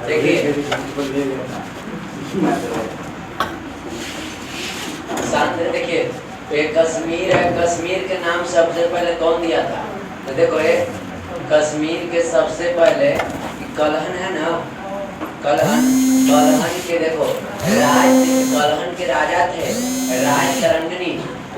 देखिए सामने देखिए ये कश्मीर है, कश्मीर के नाम सबसे पहले कौन दिया था? तो देखो ये कश्मीर के सबसे पहले कलहन है ना, कलहन, कलहन के देखो कलहन के राजा थे राज तरंगिणी।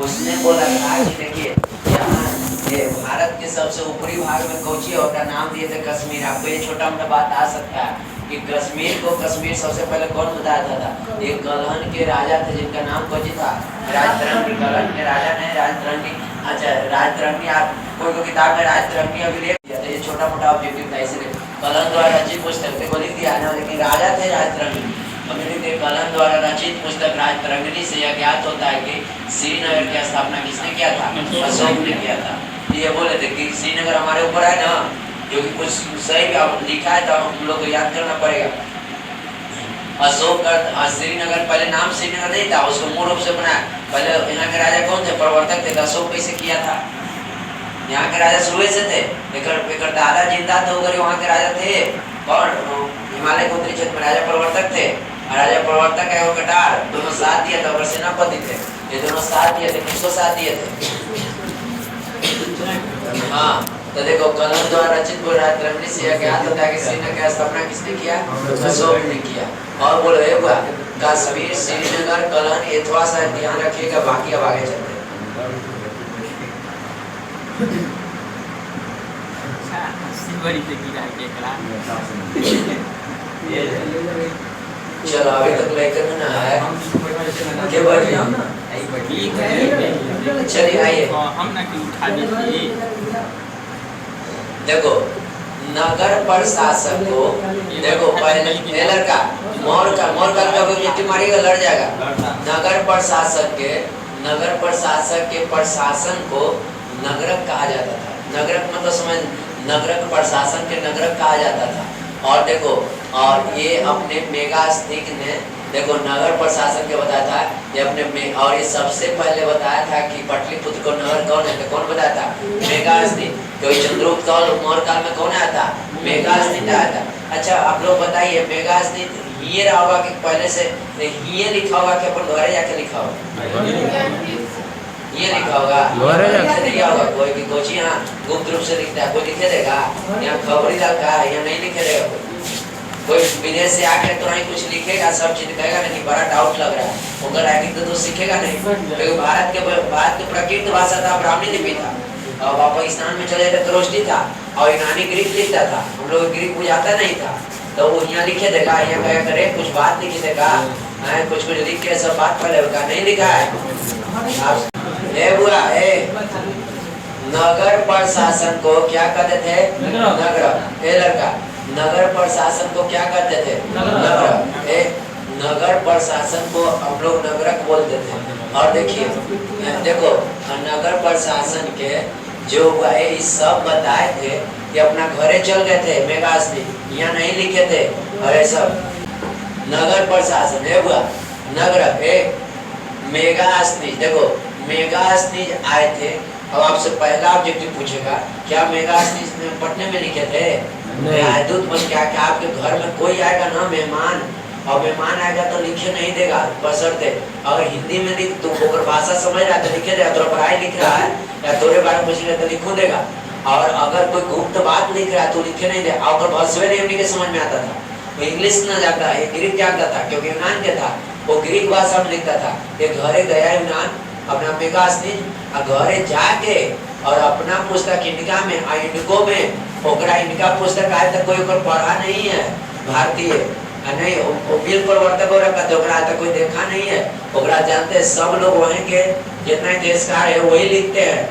उसने बोला था कि देखिए यहाँ ये भारत के सबसे ऊपरी भाग में कोची होता, नाम दिए थे कश्मीर। आपको ये छोटा मोटा बात आ सकता है कि कश्मीर को कश्मीर सबसे पहले कौन बताया था? ये कलहन के राजा थे जिनका नाम कोची था, राजतरंगी। कलहन के राजा ने राजतरंगी, अच्छा राजतरंगी, आप कोई किताब में राजतरंगी अभिलेख दिया था, ये छोटा मोटा ऑब्जेक्टिव था, इसलिए कलहन द्वारा रचित पुस्तक देखो लिख दिया ना, लेकिन राजा थे राजतरंगी। कलहन द्वारा रचित पुस्तक राजतरंगिणी से यह ज्ञात होता है कि श्रीनगर की स्थापना किसने किया था? अशोक ने किया था। ये बोले थे कि श्रीनगर हमारे ऊपर है ना, जो कि कुछ सही लिखा है तो हम लोग को याद करना पड़ेगा। अशोक का श्रीनगर पहले नाम श्रीनगर नहीं था, उसको मूल रूप से बनाया। पहले यहाँ के राजा कौन थे? प्रवर्तक थे। अशोक कैसे किया था? यहाँ के राजा शुरू से थे, एक दादा जिंदा तो उधर वहाँ के राजा थे और हिमालय के उत्तरी क्षेत्र में राजा प्रवर्तक थे। राजा प्रवर्तक है वो कटार, दोनों साथ दिए थे और सेनापति थे, ये दोनों साथ दिए थे। किसको साथ दिए थे? हाँ, तो देखो कलहन द्वारा रचित राजतरंगिणी से यह ज्ञात होता है कि श्रीनगर की स्थापना किसने किया? अशोक ने किया। और बोलो एक बार कश्मीर, श्रीनगर, कलहन, ये थोड़ा सा ध्यान रखिएगा, बाकी अब आगे चलते हैं। चलो अभी तक लेकर ना है के बढ़िया, चलिए आइए देखो नगर प्रशासक को देखो पहले लड़का मोर का मारिएगा लड़ जाएगा। नगर प्रशासक के प्रशासन को नगरक कहा जाता था। नगरक मतलब समझ, नगरक प्रशासन के नगरक कहा जाता था। और देखो और ये अपने मेगास्थिक ने देखो नगर प्रशासन के बताया था ये अपने में, और ये सबसे पहले बताया था कि पाटलिपुत्र को नगर कौन है? तो कौन बताया था? मेगास्थिक। क्योंकि चंद्रगुप्त मौर्य काल में कौन आया था? मेगास्थिक आया था। अच्छा आप लोग बताइए मेगास्थिक ये रहा होगा कि पहले से ये लिखा होगा कि अपन द्वारे जाके लिखा होगा? ये लिखा होगा दिया होगा कोई भी कोची यहाँ गुप्त रूप से लिखता है, कोई लिखे देगा? यहाँ खबरी डालता है, यहाँ नहीं लिखे देगा कोई विदेश से आके तो नहीं कुछ लिखेगा, सब चीज कहेगा नहीं। बड़ा डाउट लग रहा है, अगर राइटिंग तो सीखेगा नहीं। क्योंकि भारत के प्रकृत भाषा था ब्राह्मी लिपि था, और पाकिस्तान में चले थे क्रोस्टी था, और यूनानी ग्रीक लिखता था। हम लोग ग्रीक बुझाता नहीं था, तो वो यहाँ लिखे देगा, यहाँ क्या करे कुछ बात लिखे देगा, कुछ लिख के सब बात पहले होगा, नहीं लिखा है। बुआ नगर प्रशासन को क्या कहते थे? नगर। ए लड़का नगर प्रशासन को क्या कहते थे? नगर। नगर प्रशासन को हम लोग नगरक बोलते थे। और देखिए देखो नगर प्रशासन के जो हुए सब बताए थे कि अपना घरे चल गए थे मेगास्थिक, यहाँ नहीं लिखे थे। अरे सब नगर प्रशासन है बुआ नगरक मेगास्थिक। देखो मेगास्थिक आए थे। अब आपसे पहला ऑब्जेक्टिव पूछेगा क्या मेगास्थिक में पटने में लिखे थे? दूत बस क्या आपके घर में कोई आएगा ना मेहमान, और मेहमान आएगा तो लिखे नहीं देगा बशर्ते अगर हिंदी में लिख तू अगर भाषा समझ रहा है तो लिखे देगा। तोरा पढ़ाई लिख रहा है या तोरे बारे में पूछ रहा है तो लिखो देगा। और अगर कोई गुप्त बात लिख रहा है तो लिखे नहीं देगा। और भाषा नहीं के समझ में आता था, वो इंग्लिश न जाता है, ग्रीक जानता था क्योंकि यूनान के था, वो ग्रीक भाषा में लिखता था। ये घरे गया यूनान अपना मेगास्थिक घरे जाके और अपना पुस्तक इंडिका में इंडिको में ओकरा इंडिका पुस्तक आज तक कोई पढ़ा नहीं है भारतीय नहीं, बिल प्रवर्तक हो रखा तो आज तक कोई देखा नहीं है। ओकरा जानते सब लोग वहीं के जितना देशकार है वही लिखते हैं।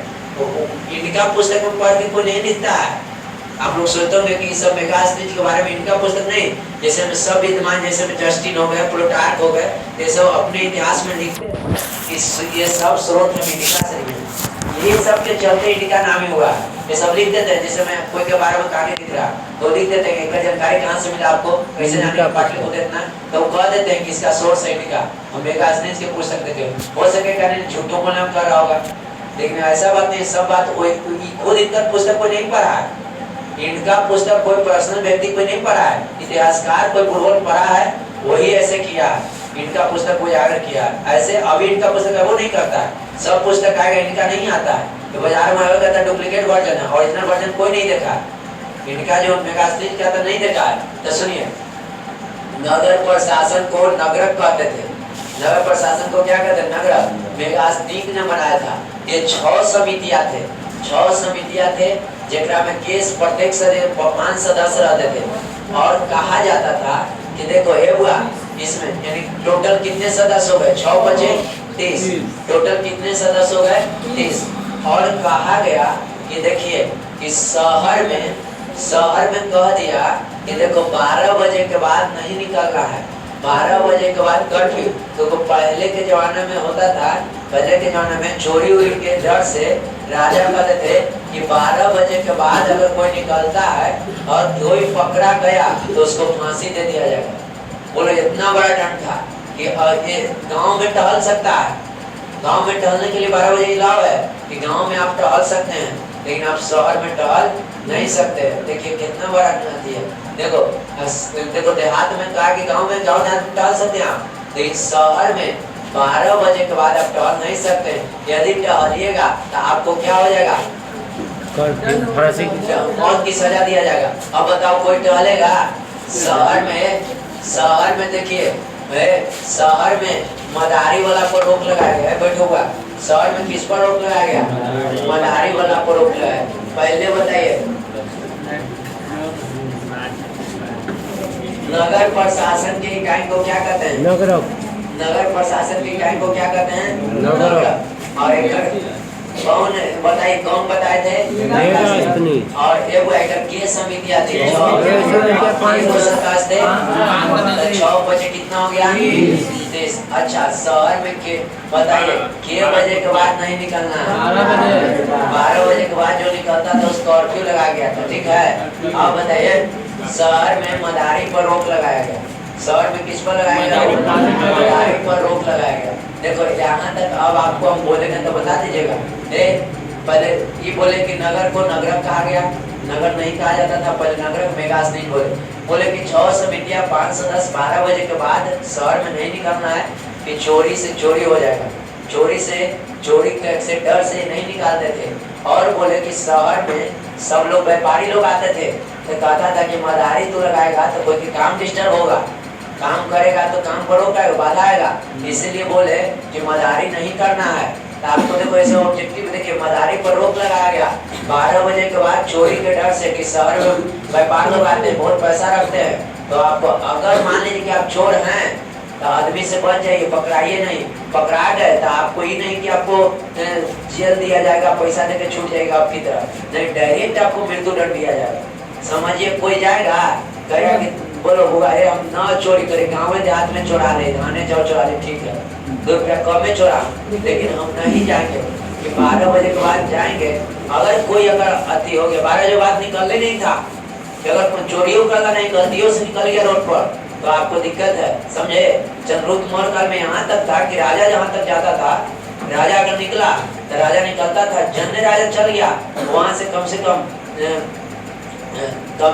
इंडिका पुस्तक में पढ़ के कोई नहीं लिखता है। आप लोग सोचते होंगे कि सब मेगास्थिक के बारे में इनका पुस्तक नहीं, जैसे में सब विद्वान जैसे में जस्टिन हो गए, प्लूटार्क हो गए, ये सब अपने इतिहास में लिखते हैं। ये सब स्रोत है इंडिका से ये सब के चलते इंडिका नाम ही हुआ। ये सब लिख देते हैं, जैसे मैं कोई के बारे में कहानी लिख रहा तो लिख देते हैं कि जानकारी कहाँ से मिला आपको, कैसे जाने पाटलिपुत्र इतना, तो कह देते हैं कि इसका सोर्स है इंडिका। हम मेगास्थिक के पुस्तक देते हो सके झूठों को नाम कर रहा होगा, लेकिन ऐसा बात नहीं। सब बात खुद इतना पुस्तक को नहीं पढ़ा है, इनका पुस्तक कोई पर्सनल व्यक्ति कोई नहीं पढ़ा है, इतिहासकार कोई पूर्वज पढ़ा है, वही ऐसे किया है। इनका पुस्तक उजागर किया ऐसे। अभी इनका पुस्तक वो नहीं करता है, सब पुस्तक आएगा, इनका नहीं आता है। तो बाजार में आएगा तो डुप्लीकेट वर्जन है, ओरिजिनल वर्जन कोई नहीं देखा। इनका जो मेगास्ट्रीट का तो नहीं देखा है। तो सुनिए, नगर प्रशासन को नगरक कहते थे। नगर प्रशासन को क्या कहते थे? नगरक। मेगास्ट्रीट ने बनाया था। ये 6 समितियां थे, 6 समितियां थे जेकरा में केस प्रत्येक 5 सदस्य रहते थे। और कहा जाता था कि देखो ये हुआ इसमें, यानी टोटल कितने सदस्य हो गए? 6 बचे 30। टोटल कितने सदस्य हो गए? 30। और कहा गया कि देखिए कि शहर में कह दिया कि देखो 12 बजे के बाद नहीं निकलना है। 12 बजे के बाद कर्फ्यू। तो पहले के जमाने में होता था, पहले के जमाने में चोरी उरी के डर से राजा कहते थे कि 12 बजे के बाद अगर कोई निकलता है और कोई पकड़ा गया तो उसको फांसी दे दिया जाएगा। बोलो इतना बड़ा दंड था कि ये गांव में टहल सकता है। गांव में टहलने के लिए 12 बजे अलाउ है कि गांव में आप टहल सकते हैं, लेकिन आप शहर में टहल नहीं सकते। देखिए कितना बड़ा नदी है। देखो देहात में कहा कि गांव में टहल सकते हैं आप, लेकिन शहर में 12 बजे के बाद आप टहल नहीं सकते। यदि टहलिएगा तो आपको क्या हो जाएगा? मौत की सजा दिया जाएगा। अब बताओ कोई टहलेगा? शहर में देखिए, शहर में मदारी वाला पर रोक लगाया गया है। बैठो हुआ शहर में किस पर रोक लगाया गया? मदारी वाला पर रोक लगाया। पहले बताइए, नगर प्रशासन की इकाई को क्या कहते हैं? नगरक। नगर प्रशासन की इकाई को क्या कहते हैं? नगरक। और एक कौन बताइए, कौन बताए थे? और एक एकर के समितियां थी। 6 बजे कितना हो गया? 30। अच्छा, शहर में के बताइए के बजे के बाद नहीं निकलना है। 12 बजे के बाद जो निकलता था उसको कर्फ्यू लगा गया था। ठीक है। अब बताइए, शहर में मदारी पर रोक लगाया गया। शहर में किस पर लगाया गया? मदारी पर रोक लगाया गया। देखो यहाँ तक अब आपको हम बोलेंगे तो बता दीजिएगा। पहले ये बोले कि नगर को नगरक कहा गया, नगर नहीं कहा जाता था पहले, नगरक मेगास नहीं बोले कि 6 समितियां 5 सदस्य 12 बजे के बाद शहर में नहीं निकलना है कि चोरी से चोरी हो जाएगा। चोरी से डर से नहीं निकालते थे। और बोले कि शहर में सब लोग व्यापारी लोग आते थे तो कहता था कि मदारी तू लगाएगा तो कोई काम डिस्टर्ब होगा, काम करेगा तो काम पर रोक आएगा, बाधा आएगा। इसीलिए बोले कि मदारी नहीं करना है। तो आपको देखो ऐसे ऑब्जेक्टिव देखिए, मदारी पर रोक लगाया गया 12 बजे के बाद चोरी के डर से कि शहर में व्यापार लोग आते हैं, बहुत पैसा रखते हैं। तो आपको अगर मान लीजिए कि आप चोर हैं तो आदमी से बच जाइए, पकड़ाइए नहीं। पकड़ा गए तो आपको ही नहीं कि आपको जेल दिया जाएगा, पैसा देके छूट जाएगा आपकी तरफ, नहीं डायरेक्ट आपको मृत्यु दंड दिया जाएगा। समझिए, कोई जाएगा कहेगा कि बोलो हुआ है हम ना चोरी करें, गाँव में देहात में चोरा ले, थाने जाओ चोरा ले, ठीक है 2 रुपया कम में चोरा, लेकिन हम नहीं जाएंगे कि 12 बजे के बाद जाएंगे। अगर कोई अति हो गया, 12 बजे बाद निकलने नहीं था कि अगर चोरियों करना नहीं, गलतियों से निकल गया रोड पर तो आपको दिक्कत है। समझे? चंद्रगुप्त मौर्य काल में यहाँ तक था कि राजा जहाँ तक जाता था, राजा अगर निकला तो राजा निकलता था, जन्य राजा चल गया वहां से कम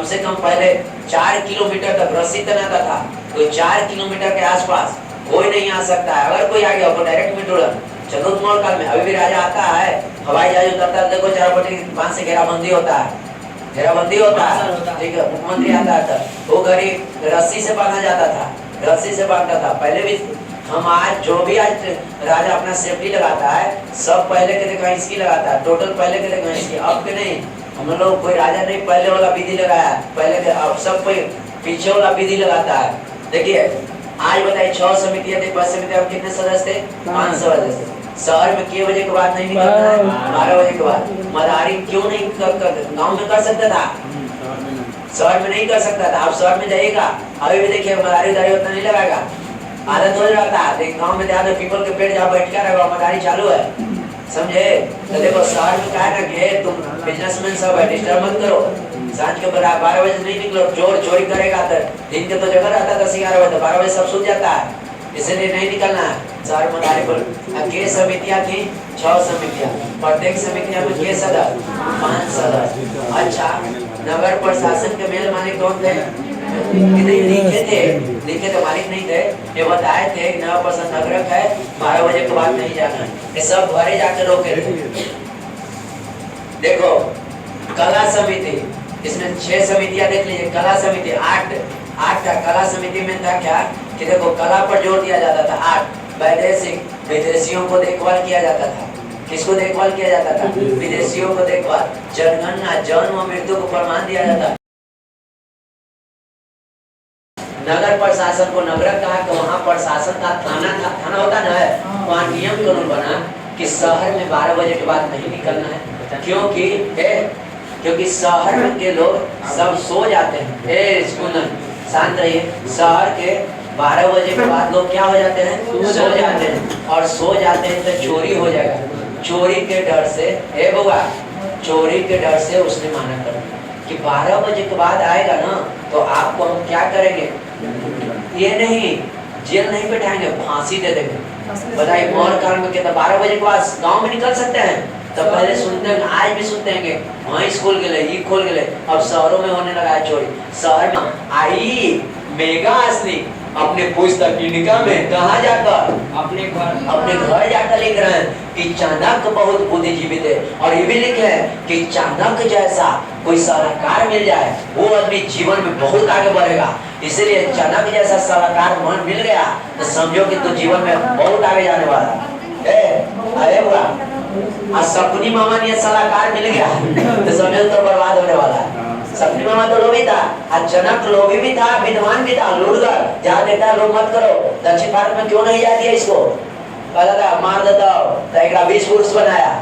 से कम पहले 4 किलोमीटर तक रस्सी तनाता था। तो 4 किलोमीटर के आसपास कोई नहीं आ सकता है। अगर कोई आ गया वो डायरेक्ट में जुड़ा। चंद्रगुप्त मौर्य काल में अभी भी राजा आता है, हवाई जहाज उतरता है, देखो 4 बजे 5 से घेराबंदी होता है, घेराबंदी होता है, ठीक है। मुख्यमंत्री आता था, वो घड़ी रस्सी से बांधा जाता था, रस्सी से बांधता था। पहले भी हम आज जो भी आज राजा अपना सेफ्टी लगाता है, सब पहले के देखा इसकी लगाता है, टोटल पहले के देखा इसकी, अब के नहीं। हम लोग कोई राजा नहीं पहले वाला विधि लगाया, पहले के अब सब कोई पीछे वाला विधि लगाता है। देखिए आज बताइए 6 समितियां थी, 5 समितियां में कितने सदस्य थे? 5 सदस्य। शहर में कितने बजे के बाद नहीं निकलना है? 12 बजे के बाद। मदारी क्यों नहीं गाँव में कर सकता था, शहर में नहीं कर सकता था। आप शहर में जाइएगा, अभी भी देखिए मदारी उतना नहीं लगाएगा, आदत हो जाता है। लेकिन गाँव में ज्यादा पीपल के पेड़ जहाँ बैठ कर रहेगा मदारी चालू है, समझे? तो देखो शहर में कहा ना कि तुम बिजनेसमैन सब है, डिस्टर्ब मत करो। सांझ के 12 बजे नहीं निकलो, चोरी करेगा तो दिन के तो जगह रहता था 11 बजे, 12 बजे सब सूझ जाता है, इसलिए नहीं निकलना है। शहर मदारी पर के समितियां थी 6 समितियां, प्रत्येक समितियां में के सदस्य 5 सदस्य। अच्छा नगर प्रशासन के मेल मालिक कौन थे? कि नहीं लिखे थे मालिक नहीं थे। ये बताए थे नगर प्रशासन नगरक है 12 बजे के बाद नहीं जाना, ये सब घरे जाकर रोके थे। देखो कला समिति, इसमें 6 समितियां देख लीजिए। कला समिति 8 कला समिति में था क्या कि देखो कला पर जोर दिया जाता था। 8 वैदेशिक, विदेशियों को देखभाल किया जाता था। किसको देखभाल किया जाता था? विदेशियों को देखभाल। जनगणना, जन्म और मृत्यु को प्रमाण दिया जाता। नगर प्रशासन को नगर कहा कि वहाँ प्रशासन का थाना था, थाना होता ना है, वहाँ नियम कानून बना कि शहर में 12 बजे के बाद नहीं निकलना है। क्योंकि शहर में के लोग सब सो जाते हैं। शांत रहिए। शहर के 12 बजे के बाद लोग क्या हो जाते हैं? सो जाते हैं। और सो जाते हैं तो चोरी हो जाएगा। चोरी के डर से चोरी के डर से उसने माना कर कि 12 बजे के बाद आएगा ना तो आपको हम क्या करेंगे? ये नहीं, जेल नहीं बैठाएंगे, फांसी दे देंगे। बताइए मौर्य काल में क्या 12 बजे के बाद गाँव में निकल सकते हैं? तब पहले सुनते हैं, आज भी सुनते हैं वहीं स्कूल के लिए, ये खोल के लिए। अब शहरों में होने लगा है चोरी। शहर में आई मेगा असली अपने पुस्तकिनिका में कहा जाकर अपने घर जाकर लिख रहे हैं कि चाणक्य बहुत बुद्धिजीवी थे। और ये भी लिखे हैं कि चाणक्य जैसा कोई सलाहकार मिल जाए वो आदमी जीवन में बहुत आगे बढ़ेगा। इसलिए चाणक्य जैसा सलाहकार मन मिल गया तो समझो कि तो जीवन में बहुत आगे जाने वाला है। सपनी मामा ने सलाहकार मिल गया तो समझो तो बर्बाद होने वाला है। सपनी मामा तो लोभी था, जनक लोभी भी था, विद्वान भी था, लूटकर जहाँ देखता है लोग मत करो। दक्षिण भारत में क्यों नहीं जा दिया इसको? कहता था मार देता तो एक 20 पुरुष बनाया।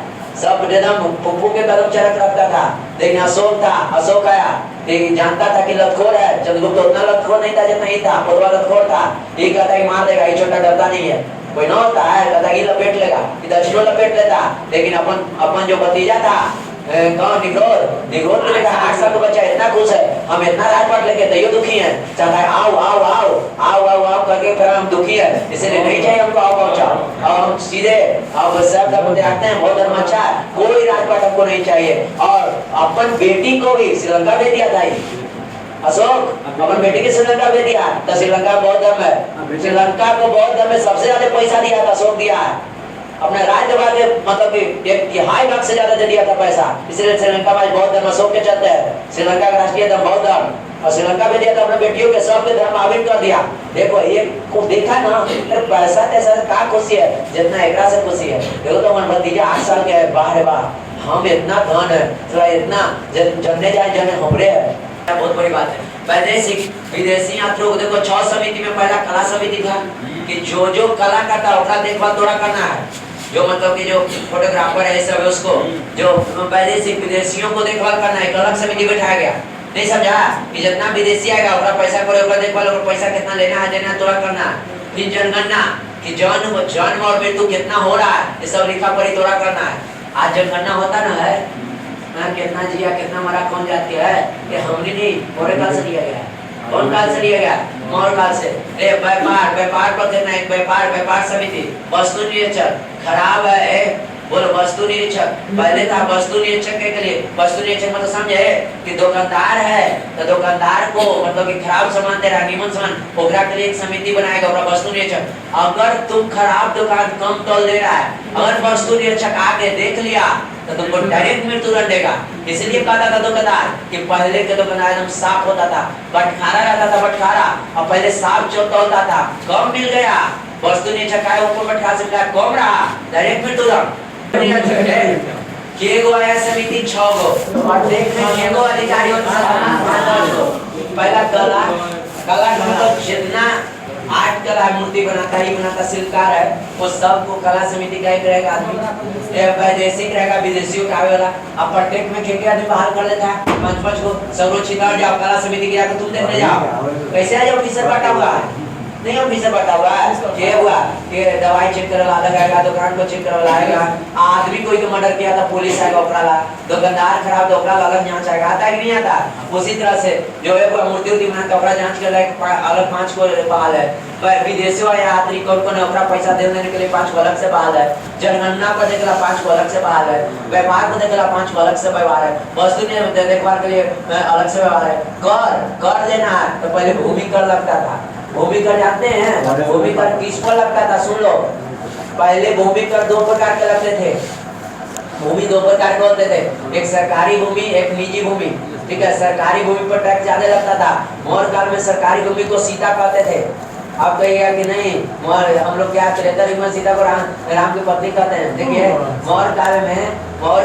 सब एकदम पुप्पू के कदम चरक रखता था। लेकिन अशोक आया, जानता था कि लतखोर है। चंद्रगुप्त उतना लतखोर नहीं था जितना ही था, खुदवा लतखोर था। ये कहता है मार देगा, ये छोटा डरता नहीं है। कोई न होता है कहता कि लपेट लेगा, दक्षिणों लपेट लेता। लेकिन अपन जो भतीजा था कौन निग्रोध के लेकर 8 साल का बच्चा इतना खुश है, हम इतना राजपाट लेके तैयो दुखी है। चाहता है आओ करके फिर हम दुखी है। इसलिए नहीं चाहिए हमको आओ पहुंचाओ। और हम सीधे सब देखते हैं बहुत धर्म अच्छा है, कोई राजपाट हमको नहीं चाहिए। और अपन बेटी को भी श्रीलंका भेज दिया था अशोक, अपन बेटी के श्रीलंका भेज दिया। तो श्रीलंका बौद्ध धर्म है, श्रीलंका को बौद्ध धर्म में सबसे ज्यादा पैसा दिया था अशोक दिया है। अपने राज्य वाले मतलब एक तिहाई भाग से ज्यादा दिया था पैसा। इसलिए श्रीलंका में बौद्ध धर्म अशोक के चलते हैं। श्रीलंका का राष्ट्रीय धर्म बौद्ध धर्म। और श्रीलंका में दिया था अपने बेटियों के सबके धर्म आविष्ट कर दिया। देखो ये को देखा ना पैसा तैसा का खुशी है जितना एकरा से खुशी है। देखो तो मन भतीजा 8 साल के है, बाहर हम इतना धन है, थोड़ा इतना जन्ने जाए जने हमरे है, बहुत बड़ी बात है। वैदेशिक विदेशी यात्रियों को देखो 6 समिति में पहला कला समिति था कि जो कला करता है उसका देखभाल थोड़ा करना है। जो मतलब कि जो फोटोग्राफर है सब है उसको, जो वैदेशिक विदेशियों को देखभाल करना है, एक अलग समिति बैठाया गया। नहीं समझा कि जितना विदेशी आएगा उसका पैसा करे, उसका देखभाल, और पैसा कितना लेना है देना थोड़ा करना। फिर जनगणना कि जन्म और मृत्यु कितना हो रहा है ये सब लिखा पढ़ी थोड़ा करना है। आज जनगणना होता ना है कितना जिया कितना मरा कौन जाती है, ये हमने नहीं पूरे काल से लिया गया है। कौन काल से लिया गया? मौर्य काल से। व्यापार पर देखना है, व्यापार समिति। वस्तु निरीक्षक खराब है, बोलो वस्तु निरीक्षक। पहले था वस्तु निरीक्षक के लिए, वस्तु निरीक्षक मतलब समझे कि दुकानदार है तो दुकानदार को मतलब कि खराब सामान दे रहा, नीमन सामान, ओकरा के लिए एक समिति बनाएगा, ओकरा वस्तु निरीक्षक। अगर तुम खराब दुकान कम तोल दे रहा है, अगर वस्तु निरीक्षक आके देख लिया तो तुमको डायरेक्ट मृत्युदंड देगा। इसलिए कहता था दुकानदार कि पहले के दुकानदार एकदम साफ होता था, बटखारा रहता था बटखारा, और पहले साफ जो तोलता था कम मिल गया, वस्तु निरीक्षक आया ऊपर बटखारा से मिला कम रहा, डायरेक्ट मृत्युदंड। केगो आया समिति 6 गो और देखने केगो अधिकारियों पहला कला मतलब जितना 8 कला मूर्ति बनाता ही बनाता शिल्पकार है वो सबको कला समिति का एक रहेगा आदमी। वैदेशिक रहेगा विदेशियों का आवे वाला। अब प्रत्येक में के आदमी बाहर कर लेता है 5-5 को। सब रोज छितर जाओ कला समिति की जाकर तुम देखने जाओ कैसे आ जाओ किसर बांटा हुआ है। नहीं ऑफिसर बैठा हुआ है, ये हुआ कि दवाई चेक करने वाला आएगा, दुकान को चेक करने वाला आएगा, आदमी कोई तो मर्डर किया था पुलिस आएगा ओकरा, दुकानदार खराब तो ओकरा अलग जांच आएगा, आता है कि नहीं आता। उसी तरह से जो है वो मूर्ति उर्ति बना के ओकरा जांच कर अलग 5 को बहाल है, विदेशी या यात्री को ओकरा पैसा देने के लिए 5 को अलग से बहाल है, जनगणना को देखेला 5 को अलग से बहाल है, व्यापार को देखेला 5 को अलग से व्यवहार है, वस्तु देखभाल के लिए अलग से व्यवहार है। कर लेना है तो पहले भूमि कर लगता था, भूमि कर जानते हैं भूमि कर किसको लगता था, सुन लो। पहले भूमि कर 2 प्रकार के लगते थे, भूमि 2 प्रकार के होते थे, एक सरकारी भूमि एक निजी भूमि, ठीक है। सरकारी भूमि पर टैक्स ज्यादा लगता था, मौर्य काल में सरकारी भूमि को सीता कहते थे। आप कहिएगा कि नहीं हम लोग क्या त्रेता युग में सीता को राम की पत्नी कहते हैं। देखिए मौर्य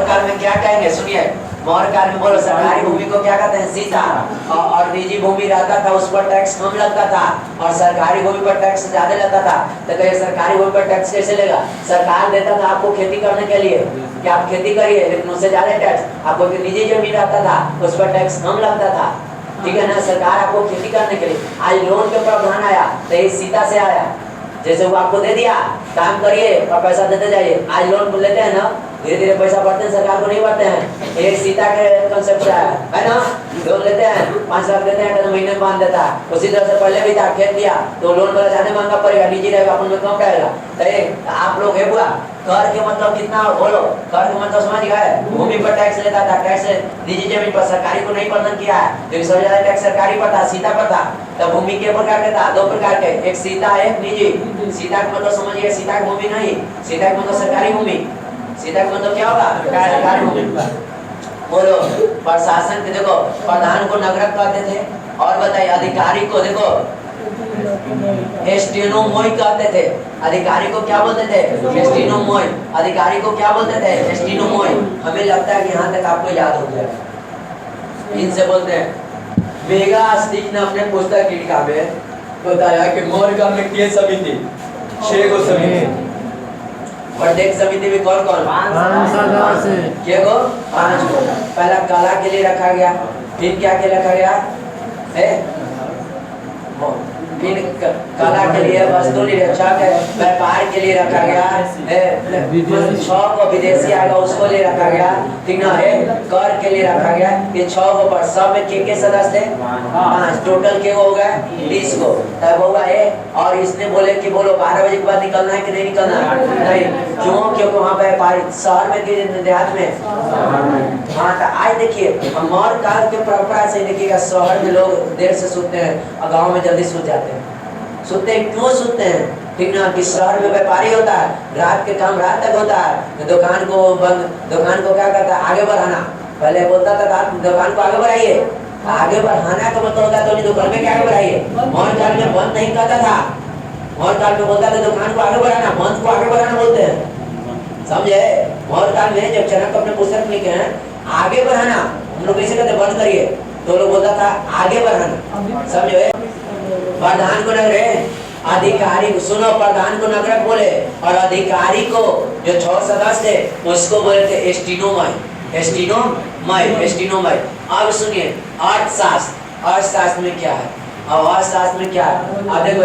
काल में क्या कहेंगे, सुनिए, मौर्य काल में बोलो सरकारी भूमि को क्या कहते हैं, सीता, और निजी भूमि रहता था उस पर टैक्स कम लगता था और सरकारी भूमि पर टैक्स ज्यादा लगता था। तो कहिए सरकारी भूमि पर टैक्स कैसे लेगा, सरकार देता था आपको खेती करने के लिए कि आप खेती करिए, लेकिन उससे ज्यादा टैक्स आपको निजी जमीन रहता था उस पर टैक्स कम लगता था, ठीक है ना। सरकार आपको खेती करने के लिए, आज लोन के प्रावधान आया तो ये सीता से आया, जैसे वो आपको दे दिया काम करिए और पैसा देते जाइए। आज लोन लेते हैं ना, धीरे धीरे पैसा बढ़ते हैं, सरकार को नहीं बढ़ते हैं, ये सीता के कंसेप्ट से आया है ना। लोन लेते हैं 5 लाख देते हैं तो महीने में बांध देता है, उसी तरह से पहले भी था, खेत दिया तो लोन वाला ज्यादा महंगा पड़ेगा, निजी रहेगा अपन में कम रहेगा। तो आप लोग है बुआ कर के मतलब कितना बोलो, कर के मतलब समझ गए, भूमि पर टैक्स लेता था, टैक्स निजी जमीन पर, सरकारी को नहीं प्रदान किया है, लेकिन सबसे ज्यादा टैक्स सरकारी पर था, सीता पर था। तो भूमि के प्रकार के था, 2 प्रकार के, एक सीता एक निजी। सीता का मतलब समझिए सीता की भूमि नहीं, सीता का मतलब सरकारी भूमि, सीता का मतलब क्या होगा, सरकारी भूमि। बोलो प्रशासन के देखो, प्रधान को नगरक कहते थे, और बताइए अधिकारी को देखो एस्टेनोमोई कहते थे, अधिकारी को क्या बोलते थे, एस्टेनोमोई, अधिकारी को क्या बोलते थे, एस्टेनोमोई। हमें लगता है कि यहाँ तक आपको याद हो गया, इनसे बोलते हैं। मेगा अस्तिक ने अपने पुस्तक टीका में बताया कि मौर्य काल में कितनी समिति, 6 गो समिति, प्रत्येक समिति में कौन कौन, 5 गो। पहला कला के लिए रखा गया, फिर क्या के रखा गया है, फिर कला के लिए, वस्तु निरीक्षक है, व्यापार के लिए रखा गया है, 6 को विदेशी आएगा उसको लिए रखा गया, ठीक ना है, कर के लिए रखा गया। ये 6 को पर सब में के सदस्य थे 5, टोटल के हो गए 20 को, तब होगा है। और इसने बोले कि बोलो 12 बजे के बाद निकलना है कि नहीं निकलना नहीं, क्यों, क्योंकि वहाँ व्यापारी शहर में कि देहात में। हाँ तो आज देखिए मौर्य काल के परंपरा से देखिएगा, शहर में लोग देर से सोते हैं और गाँव में जल्दी सो जाते हैं। सोते हैं क्यों सोते हैं, ठीक ना, कि शहर में व्यापारी होता है, रात के काम रात तक होता है, दुकान को क्या करता है, आगे बढ़ाना। पहले बोलता था रात दुकान को आगे बढ़ाइए, आगे बढ़ाना का मतलब होता है तो दुकान में क्या आगे बढ़ाइए। मौर्य काल में बंद नहीं करता था, मौर्य काल में बोलता था दुकान को आगे बढ़ाना, बंद को आगे बढ़ाना बोलते हैं, समझे। मौर्य काल में जब चाणक्य अपने पुस्तक लिखे हैं आगे बढ़ाना, हम लोग कैसे कहते बंद करिए, तो लोग बोलता था आगे बढ़ाना, समझे। प्रधान को नगरे, अधिकारी को सुनो, प्रधान को नगरक बोले और अधिकारी को जो 6 सदस्य थे उसको बोले थे एस्टेनोमोई, एस्टेनोमोई, एस्टेनोमोई। अब सुनिए अर्थशास्त्र, अर्थशास्त्र में क्या है, अब अर्थशास्त्र में क्या है, अब देखो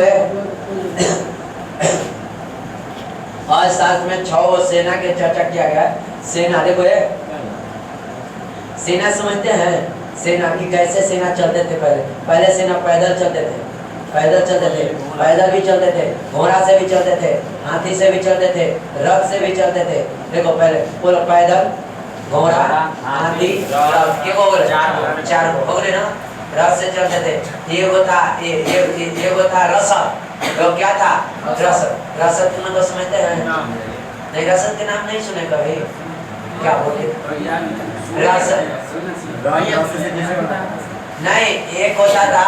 अर्थशास्त्र में 6 सेना के चर्चा किया गया। सेना देखो सेना समझते हैं, सेना की कैसे सेना चलते थे, पहले सेना पैदल चलते थे, पैदल भी चलते थे, घोड़ा से भी चलते थे, हाथी से भी चलते थे, रथ से भी चलते थे। देखो पहले बोलो पैदल, घोड़ा, हाथी, रथ, ये हो गए 4 हो गए ना, रथ से चलते थे। ये होता रसद, तो क्या था रसद, रसद तुम लोग समझते हैं नहीं, रसद के नाम नहीं सुने कभी, क्या बोले रसद नहीं, एक होता था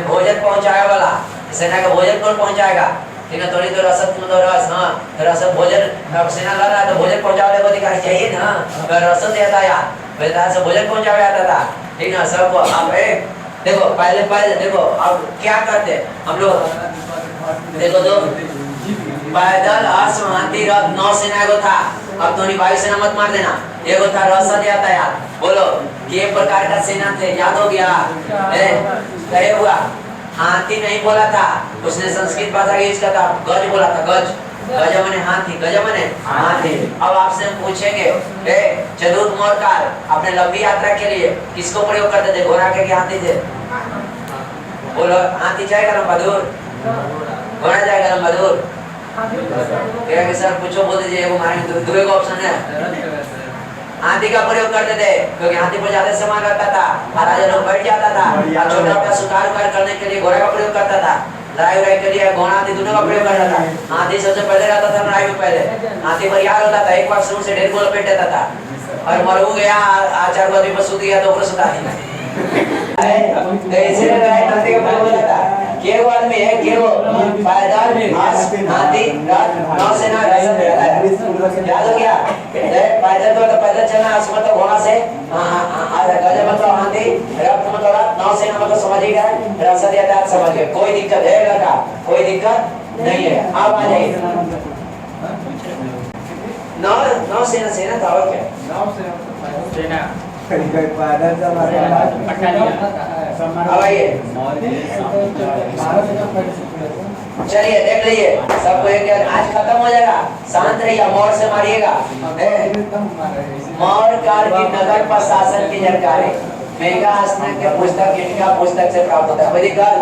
भोजन पहुंचाने वाला, सेना का भोजन कौन पहुंचाएगा, ठीक है, थोड़ी तो रसद मतलब रस, हाँ रसद भोजन, सेना लड़ रहा तो भोजन पहुंचाने को अधिकारी चाहिए ना, रसद देता यार, पहले से भोजन पहुंचाया जाता था, ठीक ना सबको। अब देखो पहले देखो अब क्या करते हम लोग, देखो तो पैदल, अश्व, हाथी, रथ, नौसेना को था। अब तो वायुसेना मत मार देना, एक था रसद यातायात, बोलो ये प्रकार का सेना थे, याद हो गया, कहे हुआ हाथी नहीं बोला था, उसने संस्कृत भाषा यूज किया था, गज बोला था। गज, गज माने हाथी, गज माने हाथी। अब आपसे हम पूछेंगे, चतुर्थ मौर्यकाल अपने लंबी यात्रा के लिए किसको प्रयोग करते थे? घोड़ा के हाथी थे? बोलो, हाथी जाएगा लंबा दूर, घोड़ा जाएगा लंबा दूर? क्या सर पूछो, बोल दीजिए। वो हमारे दूसरे का ऑप्शन है, हाथी का प्रयोग करते थे क्योंकि हाथी पर ज्यादा सामान रहता था, राजा लोग बैठ जाता था। और छोटा मोटा शिकार करने के लिए घोड़ा का प्रयोग करता था, लड़ाई उड़ाई के लिए घोड़ा हाथी दोनों का प्रयोग करता था। हाथी सबसे पहले रहता था लड़ाई में, पहले हाथी बरियार होता था, एक बार शुरू से ढेर को लपेट देता था। और मरऊ गया, आचार आदमी पर सूत गया तो ओकरो सुता ही इसलिए लड़ाई हाथी का प्रयोग होता था। केगो आदमी है, केगो पैदल, हाथी, रथ, नौसेना, याद हो गया? पैदल तो पैदल चलना, असम तो घोड़ा से, गज मतलब हाथी, रथ मतलब रथ, नौसेना मतलब समझ ही गए, रसद यातायात समझ गए। कोई दिक्कत है लड़का? कोई दिक्कत नहीं है। अब आ जाइए, नौसेना सेना था और क्या? सेना अब आइए, चलिए देख लीजिए सबको। एक आज खत्म हो जाएगा, शांत रहिए, मौर से मारिएगा। मौर्य काल की नगर प्रशासन की जानकारी मेघासनक के पुस्तक इनका पुस्तक से प्राप्त होता है। वैदिक काल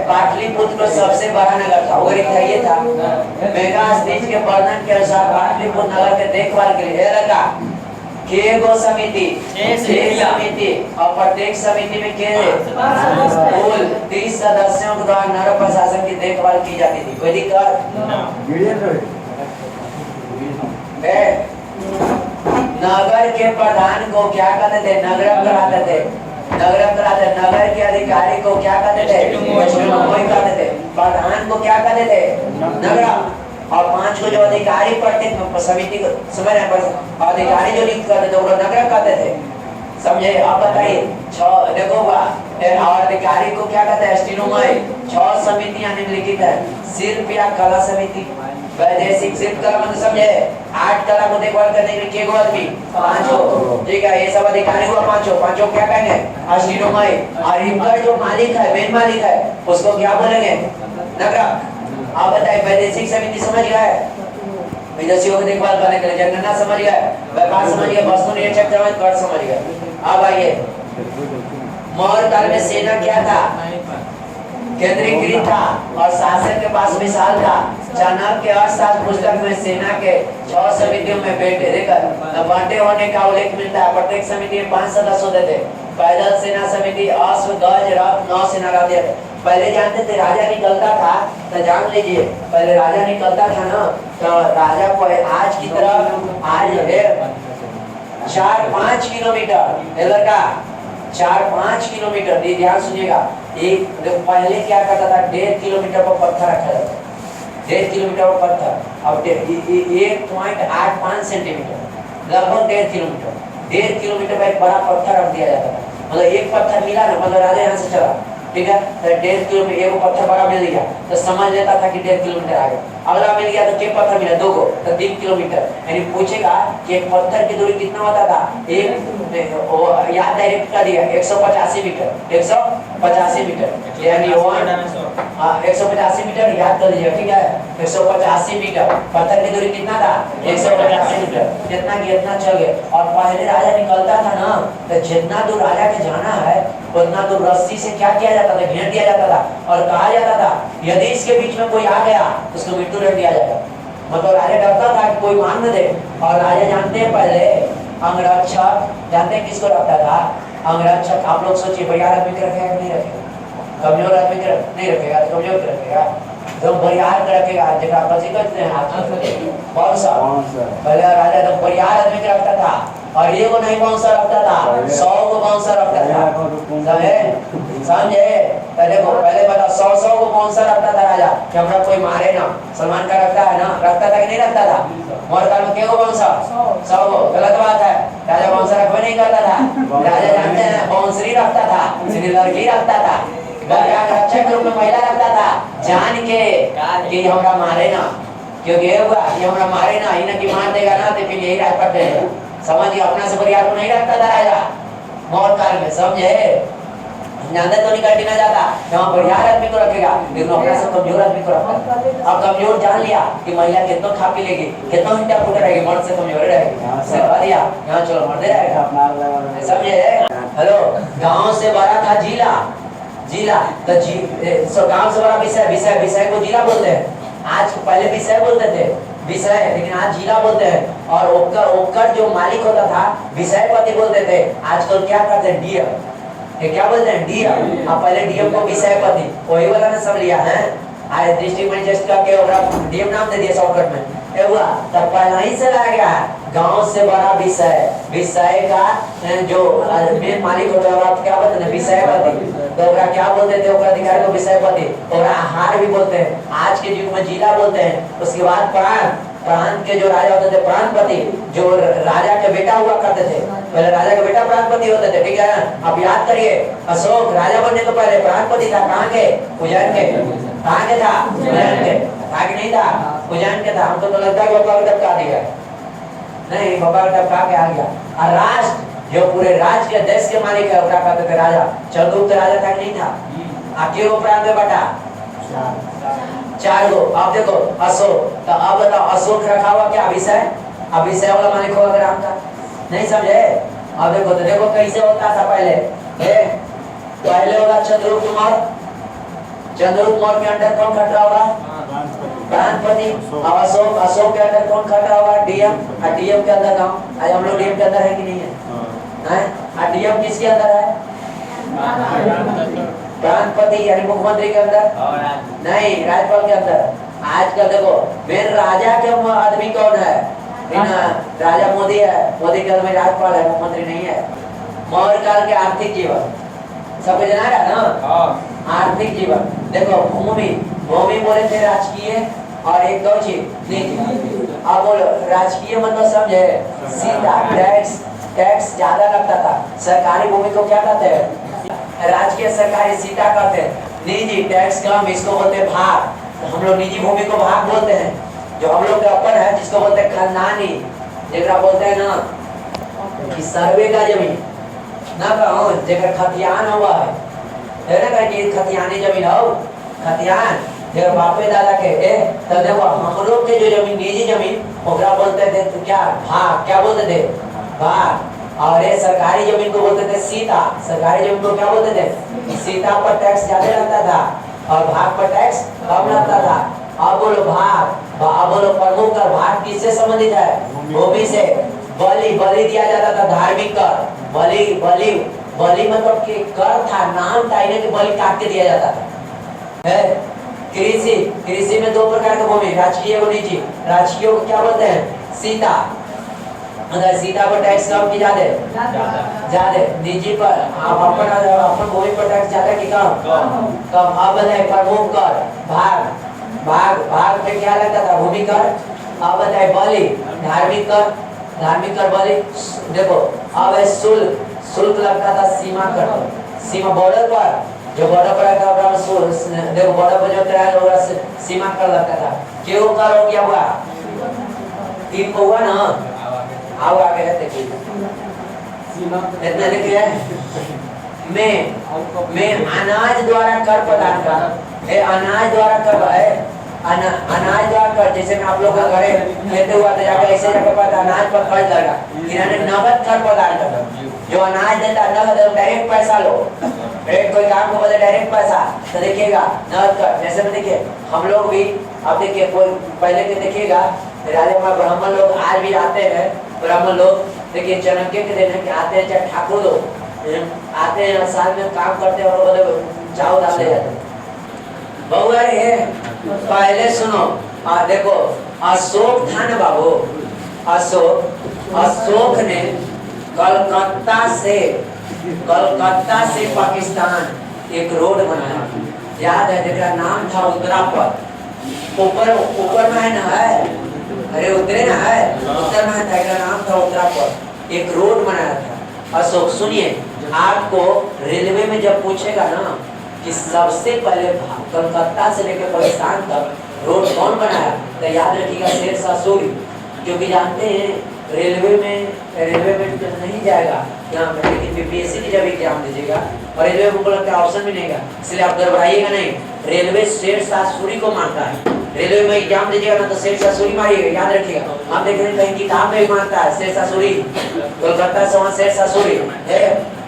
पाटलिपुत्र को सबसे बड़ा नगर था, और ये था मेघासनीज के वर्णन के अनुसार पाटलिपुत्र नगर के देखभाल के लिए लगा केगो समिति, समिति, और प्रत्येक समिति में कुल 30 सदस्यों के द्वारा नगर प्रशासन की देखभाल की जाती थी। वैदिक काल नगर के प्रधान को क्या कहते थे? नगरम कराते थे, नगरम कराते। नगर के अधिकारी को क्या कहते थे? कहते थे। प्रधान को क्या कहते थे? नगरम। और 5 को जो अधिकारी प्रत्येक समिति को समझ रहे हैं, अधिकारी जो नियुक्त करते थे वो नगरम कहते थे। समझे? आप बताइए, 6 देखो और अधिकारी को क्या कहते हैं? स्टीनोमाई। 6 समितियां निम्नलिखित है, शिल्प या कला समिति, वैदेशिक शिल्प कला मतलब समझे, 8 कला को देखभाल करने के लिए केगो आदमी? 5। ठीक है, ये सब अधिकारी हुआ 5 क्या कहेंगे? स्टीनोमाई। और इनका जो मालिक है, मेन मालिक है, उसको क्या बोलेंगे? नगरम। आप बताइए, वैदेशिक समिति समझ गए? विदेशियों की देखभाल करने के लिए। जनगणना समझ गए? व्यापार समझ गए? वस्तु निरीक्षक कर समझ गए? अब आइए, मौर्य काल में सेना क्या था? केंद्रीकृत था और शासन के पास विशाल था। चाणक्य अर्थशास्त्र पुस्तक में सेना के 6 समितियों में बांटे होने का उल्लेख मिलता है। प्रत्येक समिति में 5 सदस्य होते थे। पैदल सेना समिति, अश्व, गज, रथ, नौसेना रहते थे। पहले जानते थे राजा निकलता था, तो जान लीजिए पहले राजा निकलता था ना, तो राजा को आज की तरह आज 4-5 किलोमीटर लड़का, 4-5 किलोमीटर, ध्यान सुनिएगा। एक पहले क्या करता था? 1.5 किलोमीटर पर पत्थर रखा जाता, 1.5 किलोमीटर पर पत्थर। अब 1.85 सेंटीमीटर, लगभग 1.5 किलोमीटर, 1.5 किलोमीटर पर एक बड़ा पत्थर रख दिया जाता था। मतलब एक पत्थर मिला ना, मतलब राजा यहाँ से चला, ठीक है, तो 1.5 किलोमीटर एक पत्थर बड़ा मिल गया तो समझ लेता था कि 1.5 किलोमीटर आ गया। अगला मिल गया तो क्या पत्थर मिला? 2 को, तो 3 किलोमीटर। यानी पूछेगा कि एक पत्थर की दूरी कितना होता था? याद डायरेक्ट कर दिया, 185 मीटर, 185 मीटर, यानी 185 मीटर याद कर लीजिए, ठीक है। 185 मीटर पत्थर की दूरी कितना था? 185 मीटर। जितना कितना चल गए। और पहले राजा निकलता था ना, तो जितना दूर राजा के जाना है उतना दूर रस्सी से क्या किया जाता था? घेर दिया जाता था। और कहा जाता था यदि इसके बीच में कोई आ गया तो उसको मृत्यु दंड दिया जाएगा। मतलब राजा डरता था कि कोई मान न दे। और राजा जानते हैं पहले अंगरक्षक, जानते हैं किसको रखता था? अंगरक्षक। आप लोग सोचिए, बरियार आदमी के रखेगा नहीं रखेगा? कमजोर आदमी के नहीं रखेगा, तो कमजोर के रखेगा, तो बरियार के रखेगा। जगह बची कहते हैं कौन सा? पहले राजा तो बरियार आदमी के रखता था, और ये को नहीं बाउंसर रखता था, 100 को बाउंसर रखता था। समझे? पहले बता, 100 को बाउंसर रखता था राजा कि हमरा कोई मारे ना। सलमान का रखता है ना, रखता था कि नहीं रखता था? मौर्य काल में क्या बाउंसर? 100 को। गलत बात है, राजा बाउंसर रखवा नहीं करता था। राजा जानते हैं बाउंसरी रखता था, लड़की रखता था, रक्षक के रूप में महिला रखता था, जान के कि हमरा मारे ना, क्योंकि ये हुआ कि हमरा मारे ना, इन्हें कि मार देगा ना तो फिर यही राज पर समझिए। अपना से परिवार को नहीं रखता था राजा मौर्य काल में, समझे? ज्यादा तो नहीं कटी ना जाता, वहाँ बढ़िया आदमी को रखेगा, लेकिन अपना से कमजोर आदमी को रखता है। अब कमजोर जान लिया कि महिला कितना खा पी लेगी, कितना हिंटा फूटा रहेगी, मर्द से कमजोर रहेगी, सिखा दिया यहाँ चलो मर्दे रहेगा, समझे? हेलो, गांव से बड़ा था जिला, जिला तो गांव से बड़ा विषय, विषय को जिला बोलते हैं। आज पहले विषय बोलते थे, विषय, लेकिन आज जिला बोलते हैं। और ओकर जो मालिक होता था विषयपति बोलते थे, आजकल क्या करते हैं डीएम, ये क्या बोलते हैं डीएम। अब पहले डीएम को विषयपति, वही वाला ने सब लिया है, आज डिस्ट्रिक्ट मैजिस्ट्रेट करके डीएम नाम दे दिया शॉर्टकट में, ये हुआ तब पहले ही से लाया गया है। गांव से बड़ा विषय, विषय का जो मेन मालिक होता है क्या बोलते हैं विषयपति, तो क्या बोलते थे अधिकारी को विषयपति, और आहार भी बोलते हैं, आज के युग में जिला बोलते हैं। उसके बाद प्रांत के जो राजा होते थे प्रांतपति, जो राजा के बेटा हुआ करते थे, पहले राजा के बेटा प्रांतपति होते थे, ठीक है। अब याद करिए अशोक राजा बनने तो पहले प्रांतपति था, कहाँ के उज्जैन के, कहाँ के था उज्जैन के, कहाँ के नहीं था उज्जैन के था। हमको तो लगता है बाबा का टपका दिया, नहीं बाबा का टपका के आ गया। और राष्ट्र जो पूरे राज्य के देश के मालिक है क्या कहते थे राजा, चंद्रगुप्त राजा था कि नहीं था। आखिर वो प्रांत में बटा चार गो। अब देखो अशोक, तो अब बताओ अशोक रखा हुआ क्या विषय, अब विषय वाला मालिक होगा राम का, नहीं समझे। अब देखो तो देखो कैसे होता था पहले, पहले होगा चंद्रगुप्त मौर्य, चंद्रगुप्त मौर्य के अंदर कौन खट रहा होगा प्रांतपति। अब अशोक, अशोक के अंदर कौन खट रहा होगा डीएम, और डीएम के अंदर गाँव, आज हम लोग डीएम के अंदर है कि नहीं है, और डीएम किसके अंदर है प्रांतपति यानी मुख्यमंत्री के अंदर, नहीं राज्यपाल के अंदर। आजकल देखो मेन राजा के आदमी कौन है, राजा मोदी है, मोदी के अंदर में राज्यपाल है, मुख्यमंत्री नहीं है। मौर्य काल के आर्थिक जीवन सबको जाना ना, आर्थिक जीवन देखो भूमि, भूमि बोले थे राजकीय, और एक दो चीज नीति। अब बोलो राजकीय मतलब समझे, सीधा टैक्स, टैक्स ज्यादा लगता था। सरकारी भूमि को क्या कहते हैं राजकीय, सरकारी सीता कहते हैं। निजी टैक्स कम, इसको बोलते हैं भाग, तो हम लोग निजी भूमि को भाग बोलते हैं। जो हम लोग का अपन है जिसको बोलते हैं खानदानी, जेकरा बोलते हैं ना कि सर्वे का जमीन ना कहो, जेकर खतियान हुआ है ना, कि खतियानी जमीन हो, खतियान जेकर बापे दादा के तो देखो हम लोग के जो जमीन निजी जमीन ओकरा बोलते थे तो क्या भाग, क्या बोलते थे भाग। और ये सरकारी जमीन को बोलते थे सीता, सरकारी जमीन को क्या बोलते थे सीता, पर टैक्स ज्यादा लगता था और भाग पर टैक्स कम लगता था। अब बोलो भाग, अब बोलो प्रमुख कर, भाग किससे संबंधित है भूमि से। बलि, बलि दिया जाता था, धार्मिक कर, बलि, बलि, बलि मतलब कि कर था, नाम था इन्हें कि बलि काट के दिया जाता था। कृषि, कृषि में दो प्रकार की भूमि, राजकीय और निजी। राजकीय को क्या बोलते हैं सीता, अगर सीता पर टैक्स कम की ज्यादा, निजी पर अपन भूमि पर टैक्स ज्यादा की कम, अब बताए प्रमुख कर, भाग, भाग, भाग पे क्या लगता था भूमि कर। अब बताए बलि, धार्मिक कर, धार्मिक कर बलि। देखो अब है शुल्क, शुल्क लगता था सीमा कर, सीमा बॉर्डर पर, जो बॉर्डर पर देखो बॉर्डर पर जो किराया होगा सीमा कर लगता था। क्यों कर हो गया हुआ तीन को हुआ ना, आओ आगे है देखिए इतना लिखिए में अनाज द्वारा कर प्रदान कर, अनाज द्वारा कर है, अनाज द्वारा कर। जैसे मैं आप लोग का घरे लेते हुआ तो जाकर ऐसे जाकर पता अनाज पर खर्च लगा, इन्होंने नगद कर प्रदान कर, जो अनाज देता नगद डायरेक्ट पैसा लो, डायरेक्ट कोई काम को बोले डायरेक्ट पैसा, तो देखिएगा नगद कर। जैसे में देखिए हम लोग भी अब देखिए कोई पहले के देखिएगा राजा ब्राह्मण लोग आज भी आते हैं, ब्राह्मण लोग देखिए चाणक्य के दिन आते हैं, चाहे ठाकुर लोग आते हैं साल में काम करते हैं और चाव डाल ले जाते हैं। बहु ये पहले सुनो देखो अशोक था ना बाबू, अशोक ने कलकत्ता से पाकिस्तान एक रोड बनाया, याद है जिसका नाम था उत्तरापथ। ऊपर में है ना, है अरे उतरे ना, है उत्तर में था, इसका नाम था उत्तरापथ। एक रोड बनाया था अशोक। सुनिए आपको रेलवे में जब पूछेगा ना कि सबसे पहले कलकत्ता से लेकर पाकिस्तान तक रोड कौन बनाया, तो याद रखिएगा शेरशाह सूरी, क्योंकि जानते हैं रेलवे में रेलवे में तो नहीं जाएगा यहाँ पे, लेकिन बीपीएससी की जब एग्जाम दीजिएगा और रेलवे में लगता है ऑप्शन भी नहीं है, इसलिए आप घबराइएगा नहीं। रेलवे शेरशाह सूरी को मानता है। रेलवे में एग्जाम दीजिएगा ना तो शेरशाह सूरी मारिएगा, याद रखिएगा। आप देख रहे हैं कहीं किताब में भी मानता है शेरशाह सूरी, कोलकाता से वहाँ शेरशाह सूरी है।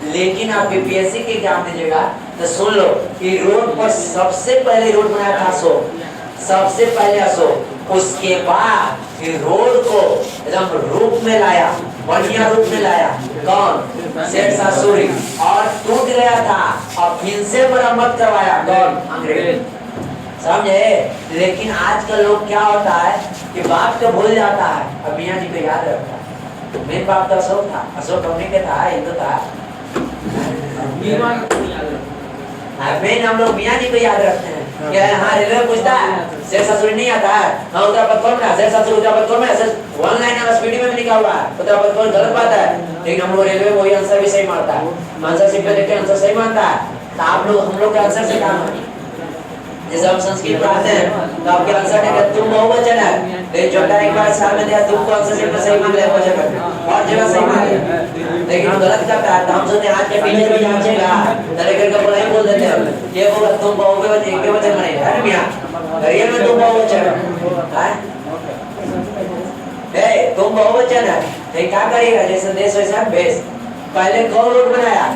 लेकिन आप बीपीएससी की एग्जाम दीजिएगा तो सुन लो कि रोड पर सबसे पहले रोड बनाया था अशोक, सबसे पहले अशोक। उसके बाद फिर रोड को एकदम रूप में लाया, बढ़िया रूप में लाया कौन? शेरशाह सूरी। और टूट गया था और फिर से मरम्मत करवाया कौन? अंग्रेज। समझे? लेकिन आजकल लोग क्या होता है कि बाप को भूल जाता है और मियाँ जी को याद रखता है। मेरे बाप तो अशोक था, अशोक हमने के था, हिंदू था। मेन हम लोग मियाँ जी को याद रखते हैं। क्या हाँ रेलवे पूछता है शेरशाह सूरी नहीं आता है? हाँ उत्तरापद कौन है? शेरशाह सूरी उत्तरापद कौन है? वन लाइन है स्पीडी में भी लिखा हुआ है उत्तरापद कौन, गलत बात है। लेकिन हम लोग रेलवे में वही आंसर भी सही मारता है, आंसर शीट पे देखते हैं आंसर सही मानता है। तो आप लोग हम लोग के आंसर से काम है। जैसे हम संस्कृत पढ़ाते हैं तो आपके आंसर है तुम बहुवचन है, लेकिन छोटा एक बार साल में दिया तुमको आंसर शीट में सही मान लिया बहुवचन और जगह सही मान लिया, लेकिन हम गलत करता है। तो हम सोचते हैं आज के टीचर भी जांचेगा तो लेकर के बोला ही बोल देते हैं ये बोला तुम बहुवचन एक बहुवचन बनेगा है मियां, रियल में तुम बहुवचन है, ए तुम बहुवचन है। तो क्या करिएगा जैसे देश वैसा भेष। पहले कौन रोड बनाया?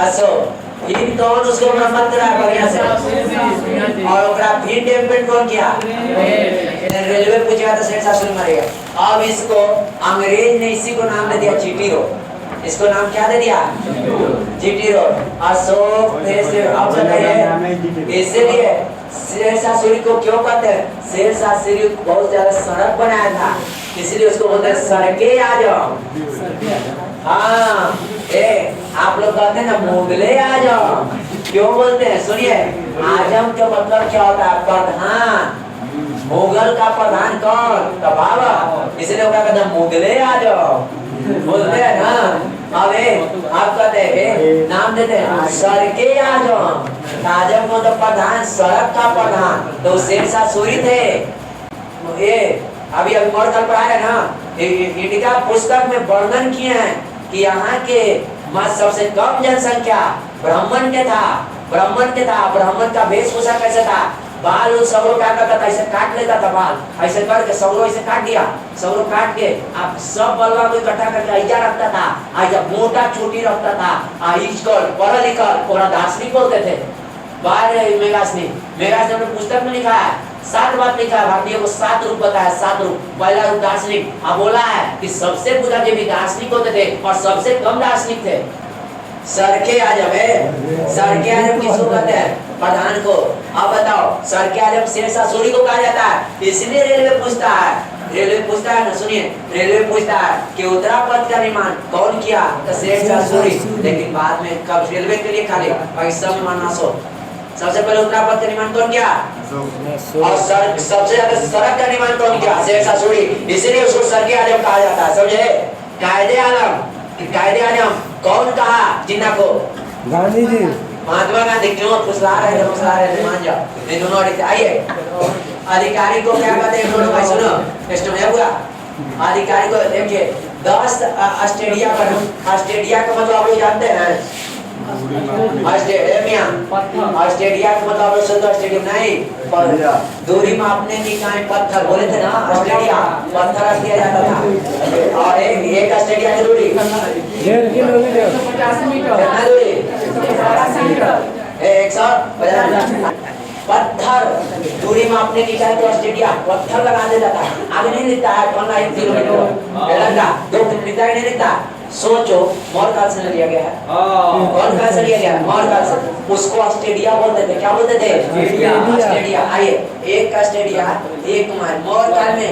अशोक। फिर कौन उसको मरम्मत कराया बढ़िया से और ओकरा फिर डेवलपमेंट कौन किया? रेलवे पूछेगा तो शेरशाह सूरी मारेगा। अब इसको अंग्रेज ने इसी को नाम दे दिया जीटी रोड। इसको नाम क्या दे दिया? GT road. अशोक से अब बताइए इसलिए शेरशाह सूरी को क्यों कहते हैं? शेरशाह सूरी बहुत ज्यादा सड़क बनाया था इसलिए उसको बोलते हैं सड़के आजम। हाँ आप लोग कहते हैं ना मुगले आजम, क्यों बोलते हैं? सुनिए आजम का मतलब क्या होता है? प्रधान। मुगल का प्रधान कौन? तो बाबा, इसलिए वो क्या कहते हैं? मुगले आजम बोलते हैं ना। अब आप कहते हैं नाम देते हैं सड़के आजम। आजम को तो प्रधान, सड़क का प्रधान तो शेरशाह सूरी थे। ये अभी और कल पढ़ा है ना, इंडिका पुस्तक में वर्णन किए हैं कि यहाँ के सबसे कम जनसंख्या ब्राह्मण के था। ब्राह्मण का वेशभूषा कैसे था? बाल सगरो क्या करता था? ऐसे काट लेता था बाल, ऐसे करके सगरो ऐसे काट दिया, सगरो काट के आप सब बल्ला को इकट्ठा करके ऐजा रखता था, ऐजा मोटा चोटी रखता था। पढ़ा लिखा और दार्शनिक बोलते थे। मेघासनी ने पुस्तक में लिखा है 7 बात लिखा है, भारतीय को 7 रूप बताया, 7 रूप। पहला रूप दार्शनिक, बोला है कि सबसे बुरा जो भी दार्शनिक होते थे और सबसे कम दार्शनिक थे सड़के आजम है। सड़के आजम किसको कहते हैं? प्रधान को। अब बताओ सड़के आजम शेरशाह सूरी को कहा जाता है, इसलिए रेलवे पूछता है ना। सुनिए रेलवे पूछता है कि उत्तरापथ का निर्माण कौन किया? तो शेरशाह सूरी। लेकिन बाद में कब रेलवे के लिए खाली बाकी सब मानना सो। सबसे पहले उत्तरापथ का निर्माण कौन किया? और सबसे ज्यादा सड़क का निर्माण कौन किया? शेरशाह सूरी। इसलिए उसको सड़के आजम कहा जाता है। समझे? कायदे आजम कौन कहा जिन्ना को? गांधी जी। महात्मा गांधी। क्यों फुसला रहे थे? मान जाओ ये दोनों आइए। अधिकारी को क्या कहते हैं? दोनों भाई सुनो, स्टूडियो हुआ अधिकारी को देखिए 10 ऑस्ट्रेलिया का मतलब आप लोग जानते हैं? ऑस्ट्रेलिया का मतलब आप लोग सुनते स्टेडियम नहीं, दूरी मापने की इकाई पत्थर बोले थे ना। ऑस्ट्रेलिया पत्थर रख दिया जाता था और एक ऑस्ट्रेलिया की दूरी 1.5 किलोमीटर। कितना दूरी? 150 पत्थर दूरी मापने की इकाई तो ऑस्ट्रेलिया पत्थर लगा देता था। आगे नहीं लिखता है 1 किलोमीटर 2 किलोमीटर नहीं लिखता। सोचो मौर्य काल से लिया गया है। कौन काल से लिया गया? मौर्य काल से। उसको ऑस्ट्रेलिया बोलते थे। क्या बोलते थे? ऑस्ट्रेलिया। आइए एक ऑस्ट्रेलिया एक माइल। मौर्य काल में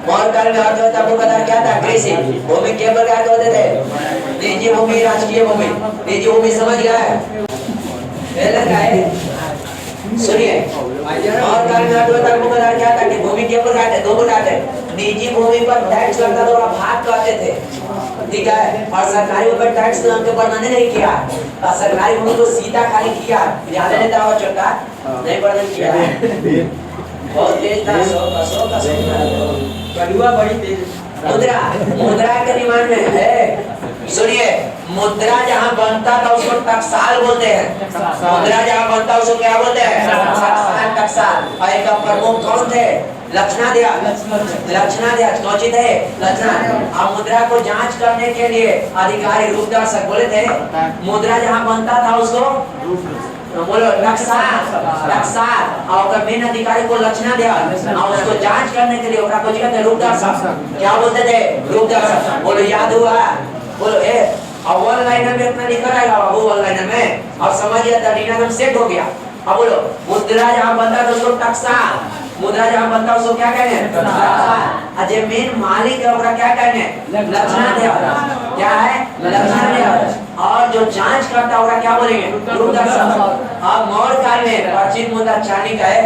मौर्य काल में अर्थव्यवस्था को पता क्या था? कृषि भूमि के प्रकार के होते थे? निजी भूमि, राष्ट्रीय भूमि। निजी भूमि समझ गया है? सुनिए और काल में अर्थव्यवस्था को पता क्या था कि भूमि के प्रकार थे? 2 प्रकार थे। निजी भूमि पर टैक्स लगता था और भाग कहते थे, ठीक है। और सरकारी भूमि पर टैक्स के वर्णन नहीं किया। सरकारी भूमि को सीधा खाली किया, याद नहीं था? छोटा नहीं वर्णन किया। बहुत तेज था, सौ का कड़ुआ बड़ी तेज। मुद्रा, मुद्रा के निर्माण में है। सुनिए, मुद्रा जहाँ बनता था उसको टकसाल बोलते हैं। मुद्रा जहाँ बनता है उसको क्या बोलते हैं? टकसाल। और एक प्रमुख कौन थे? लक्षणाध्याय। लक्षणाध्याय कौन थे? लक्षणाध्याय। और मुद्रा को जांच करने के लिए अधिकारी रूप दर्शक बोले थे। मुद्रा जहाँ बनता था उसको बोलो टकसाल। और मेन अधिकारी को लक्षणाध्याय और उसको जांच करने के लिए ओकरा को कहते रूप दर्शक। क्या बोलते थे? रूप दर्शक। बोलो याद हुआ? बोलो ए और वन लाइनर में इतना निकल आएगा वो वन लाइनर में और समझ लिया था डिनामिक सेट हो गया। अब बोलो मुद्रा जहाँ बनता है उसको टकसाल, मुद्रा जहाँ बनता है उसको क्या कहेंगे? टकसाल। अजय मेन मालिक है ओकरा क्या कहेंगे? लक्षणाध्याय। क्या है? लक्षणाध्याय। और जो जांच करता है ओकरा क्या बोलेंगे? रूप दर्शक। अब मौर्य काल में प्राचीन मुद्रा चांदी का है।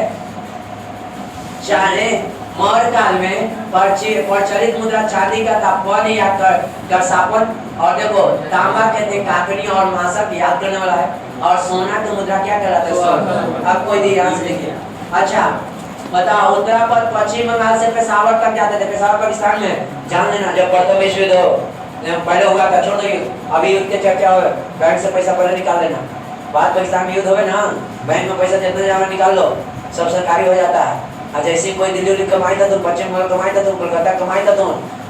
चांदी मौर्य काल में प्रचलित मुद्रा चांदी का था, पन या करसापन। और देखो तांबा के थे काकड़ी और मासक याद करने वाला है। और सोना की मुद्रा क्या कहलाता है? अब कोई ध्यान से देखिए। अच्छा बताओ, उत्तरापद पश्चिम बंगाल से पेशावर तक जाते थे। पेशावर पाकिस्तान में जान लेना, जब प्रथम विश्व युद्ध पहले हुआ था, छोड़ दो अभी युद्ध के चर्चा हो, बैंक से पैसा पहले निकाल लेना। बाद पाकिस्तान में युद्ध हो ना, बैंक में पैसा जितना जाना निकाल लो, सब सरकारी हो जाता है। और जैसे कोई दिल्ली कमाई था तो पश्चिम बंगाल कमाई था तो कोलकाता कमाई था तो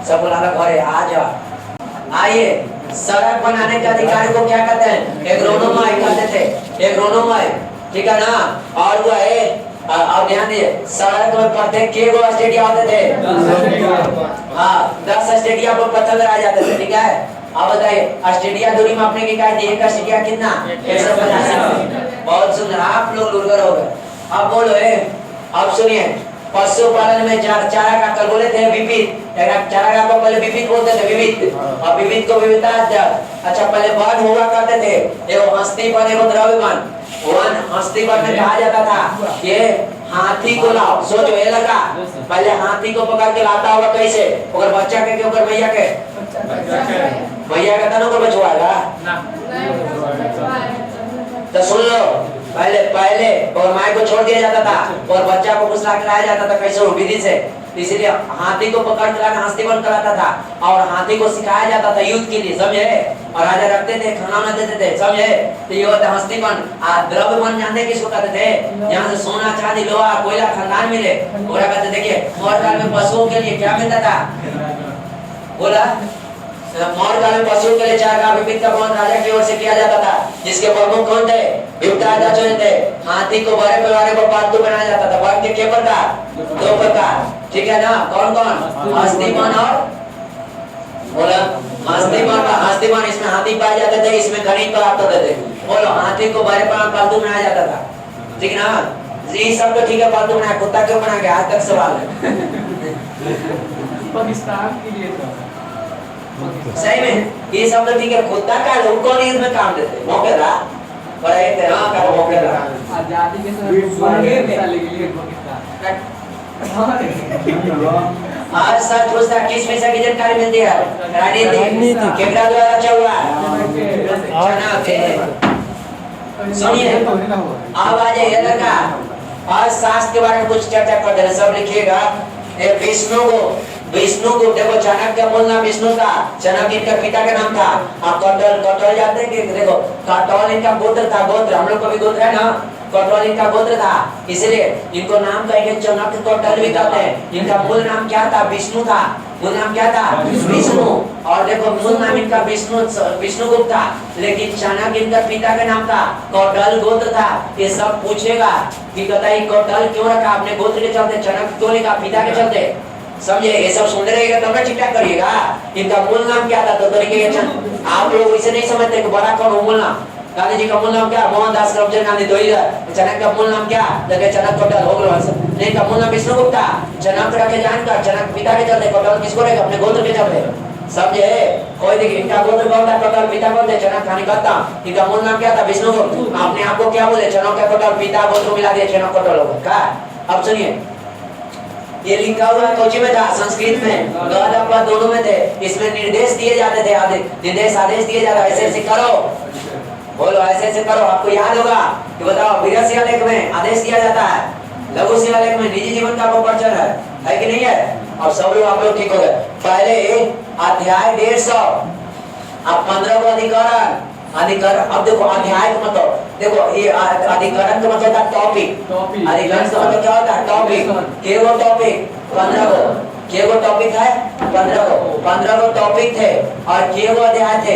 सब बोला घरे आ जा। आइए, सड़क बनाने के अधिकारी को क्या कहते हैं? एग्रोनोमाई कहते थे। एग्रोनोमाई, ठीक है ना। और वो है अब ध्यान दीजिए, सड़क में प्रत्येक के गो स्टेडियम होते थे? हाँ 10 स्टेडियम पर पत्थर लगाए जाते थे। ठीक है, अब बताइए स्टेडियम दूरी मापने की इकाई थी, एक स्टेडियम कितना? 150। बहुत सुंदर, आप लोग लुड़गर हो गए। अब बोलो अब सुनिए, पशुपालन में चारा का कल बोले थे विविध। चारा का पहले विविध बोलते थे, विविध। और विविध को विविधता। अच्छा पहले वन हुआ करते थे, एगो हस्तीवन एगो द्रव्यमान। वन हस्तीवन में कहा जाता था ये हाथी को लाओ। सोचो ये लगा पहले हाथी को पकड़ के लाता होगा कैसे? ओकर बच्चा के ओकर भैया के भैया का तनो को बचवाएगा तो सुन लो, पहले और माय को छोड़ दिया जाता था और बच्चा को कुछ लाके लाया जाता था कैसे? विधि से। इसीलिए हाथी को पकड़ के लाना हस्तीवन कराता था और हाथी को सिखाया जाता था युद्ध के लिए, समझे? और राजा रखते थे, खाना ना देते थे, समझे? तो ये होता हस्तीवन। द्रव्यमान जानते किसको कहते थे? यहाँ से सोना चांदी लोहा कोयला खानदान मिले बोला कहते। देखिए मौर्य काल में पशुओं के लिए क्या मिलता था? बोला मौर्य काल में पशुओं के लिए चार का विविध का प्रबंध राजा की ओर से किया जाता था, जिसके प्रमुख कौन थे? विविधता चुने थे। हाथी को बड़े पैमाने पर पालतू बनाया जाता था। वर्ग के प्रकार? 2 प्रकार, ठीक है ना। कौन कौन? हस्तीवन और बोला हस्तीवन। इसमें हाथी पाए जाते थे, इसमें खनिज प्राप्त होते थे। बोलो हाथी को बड़े पैमाने पालतू बनाया जाता था, ठीक ना। ये सब तो ठीक है, पालतू बनाया, कुत्ता क्यों बना गया? आज तक सवाल है। पाकिस्तान के लिए सही में ये सब तो ठीक है, कुत्ता का लोग कौन इसमें काम देते? मौके था बड़ा एक तरह का मौके था। आजादी के समय आज सच पूछता किस विषय की जानकारी मिलती है? राजनीति। केकरा द्वारा रचा हुआ है? सुनिए अब आ जाइए लड़का, आज शास्त्र के बारे में कुछ चर्चा कर देना, सब लिखिएगा। विष्णु को देखो, चाणक्य का मूल नाम विष्णु था, चाणक्य इनका पिता का नाम था। आप कटौल जानते हैं कि देखो कटौल इनका गोत्र था। गोत्र हम लोग का भी गोत्र है ना, कटौल इनका गोत्र था, इसलिए इनको नाम कहेंगे चाणक्य कटौल भी कहते हैं। इनका मूल नाम क्या था? विष्णु था। मूल नाम क्या था? विष्णु। और देखो मूल नाम इनका विष्णुगुप्त था, लेकिन चाणक्य इनका पिता का नाम था, कौटल गोत्र था। ये सब पूछेगा कि बताइए कौटल क्यों रखा आपने? गोत्र के चलते। चाणक्य क्यों लिखा? पिता के चलते। समझे? ये सब सुनते रहिएगा तब ना चिट्ठा करिएगा। इनका मूल नाम क्या था? तो तरीके आप लोग इसे नहीं समझते कि बड़ा कौन मूल नाम? गांधी जी का मूल नाम क्या? मोहनदास करमचंद गांधी। तो चाणक्य का मूल नाम क्या? चाणक्य कौटल हो गया। नहीं का मूल नाम विष्णुगुप्त था। चाणक्य रखे जानकर चाणक्य पिता के चलते, कौटल किसको रहेगा? अपने गोत्र के चलते। समझे? कोई देखिए इनका गोत्र कौन था? कौटल। पिता कौन थे? चाणक्य। कहानी कहता इनका मूल नाम क्या था? विष्णुगुप्त। आपने आपको क्या बोले? चाणक्य कौटल। पिता गोत्र मिला दिया, चाणक्य कौटल हो गया। अब सुनिए ये लिखा हुआ कोची में था, संस्कृत में, गद अपवाद दोनों में थे। इसमें निर्देश दिए जाते थे, आदेश दिए जाते, ऐसे ऐसे करो, बोलो ऐसे ऐसे करो। आपको याद होगा कि बताओ वीरस्य लेख में आदेश दिया जाता है, लघु शिलालेख में निजी जीवन का परिचय है कि नहीं है? अब सब लोग आप लोग ठीक हो गए। पहले अध्याय 150 अब 15 को अधिकरण। अब देखो अध्याय का मतलब, देखो ये अधिकरण का मतलब होता है टॉपिक। अधिकरण का मतलब क्या होता है? टॉपिक। केवल टॉपिक 15 को, केवल टॉपिक है 15 को, 15 को टॉपिक थे और केवल अध्याय थे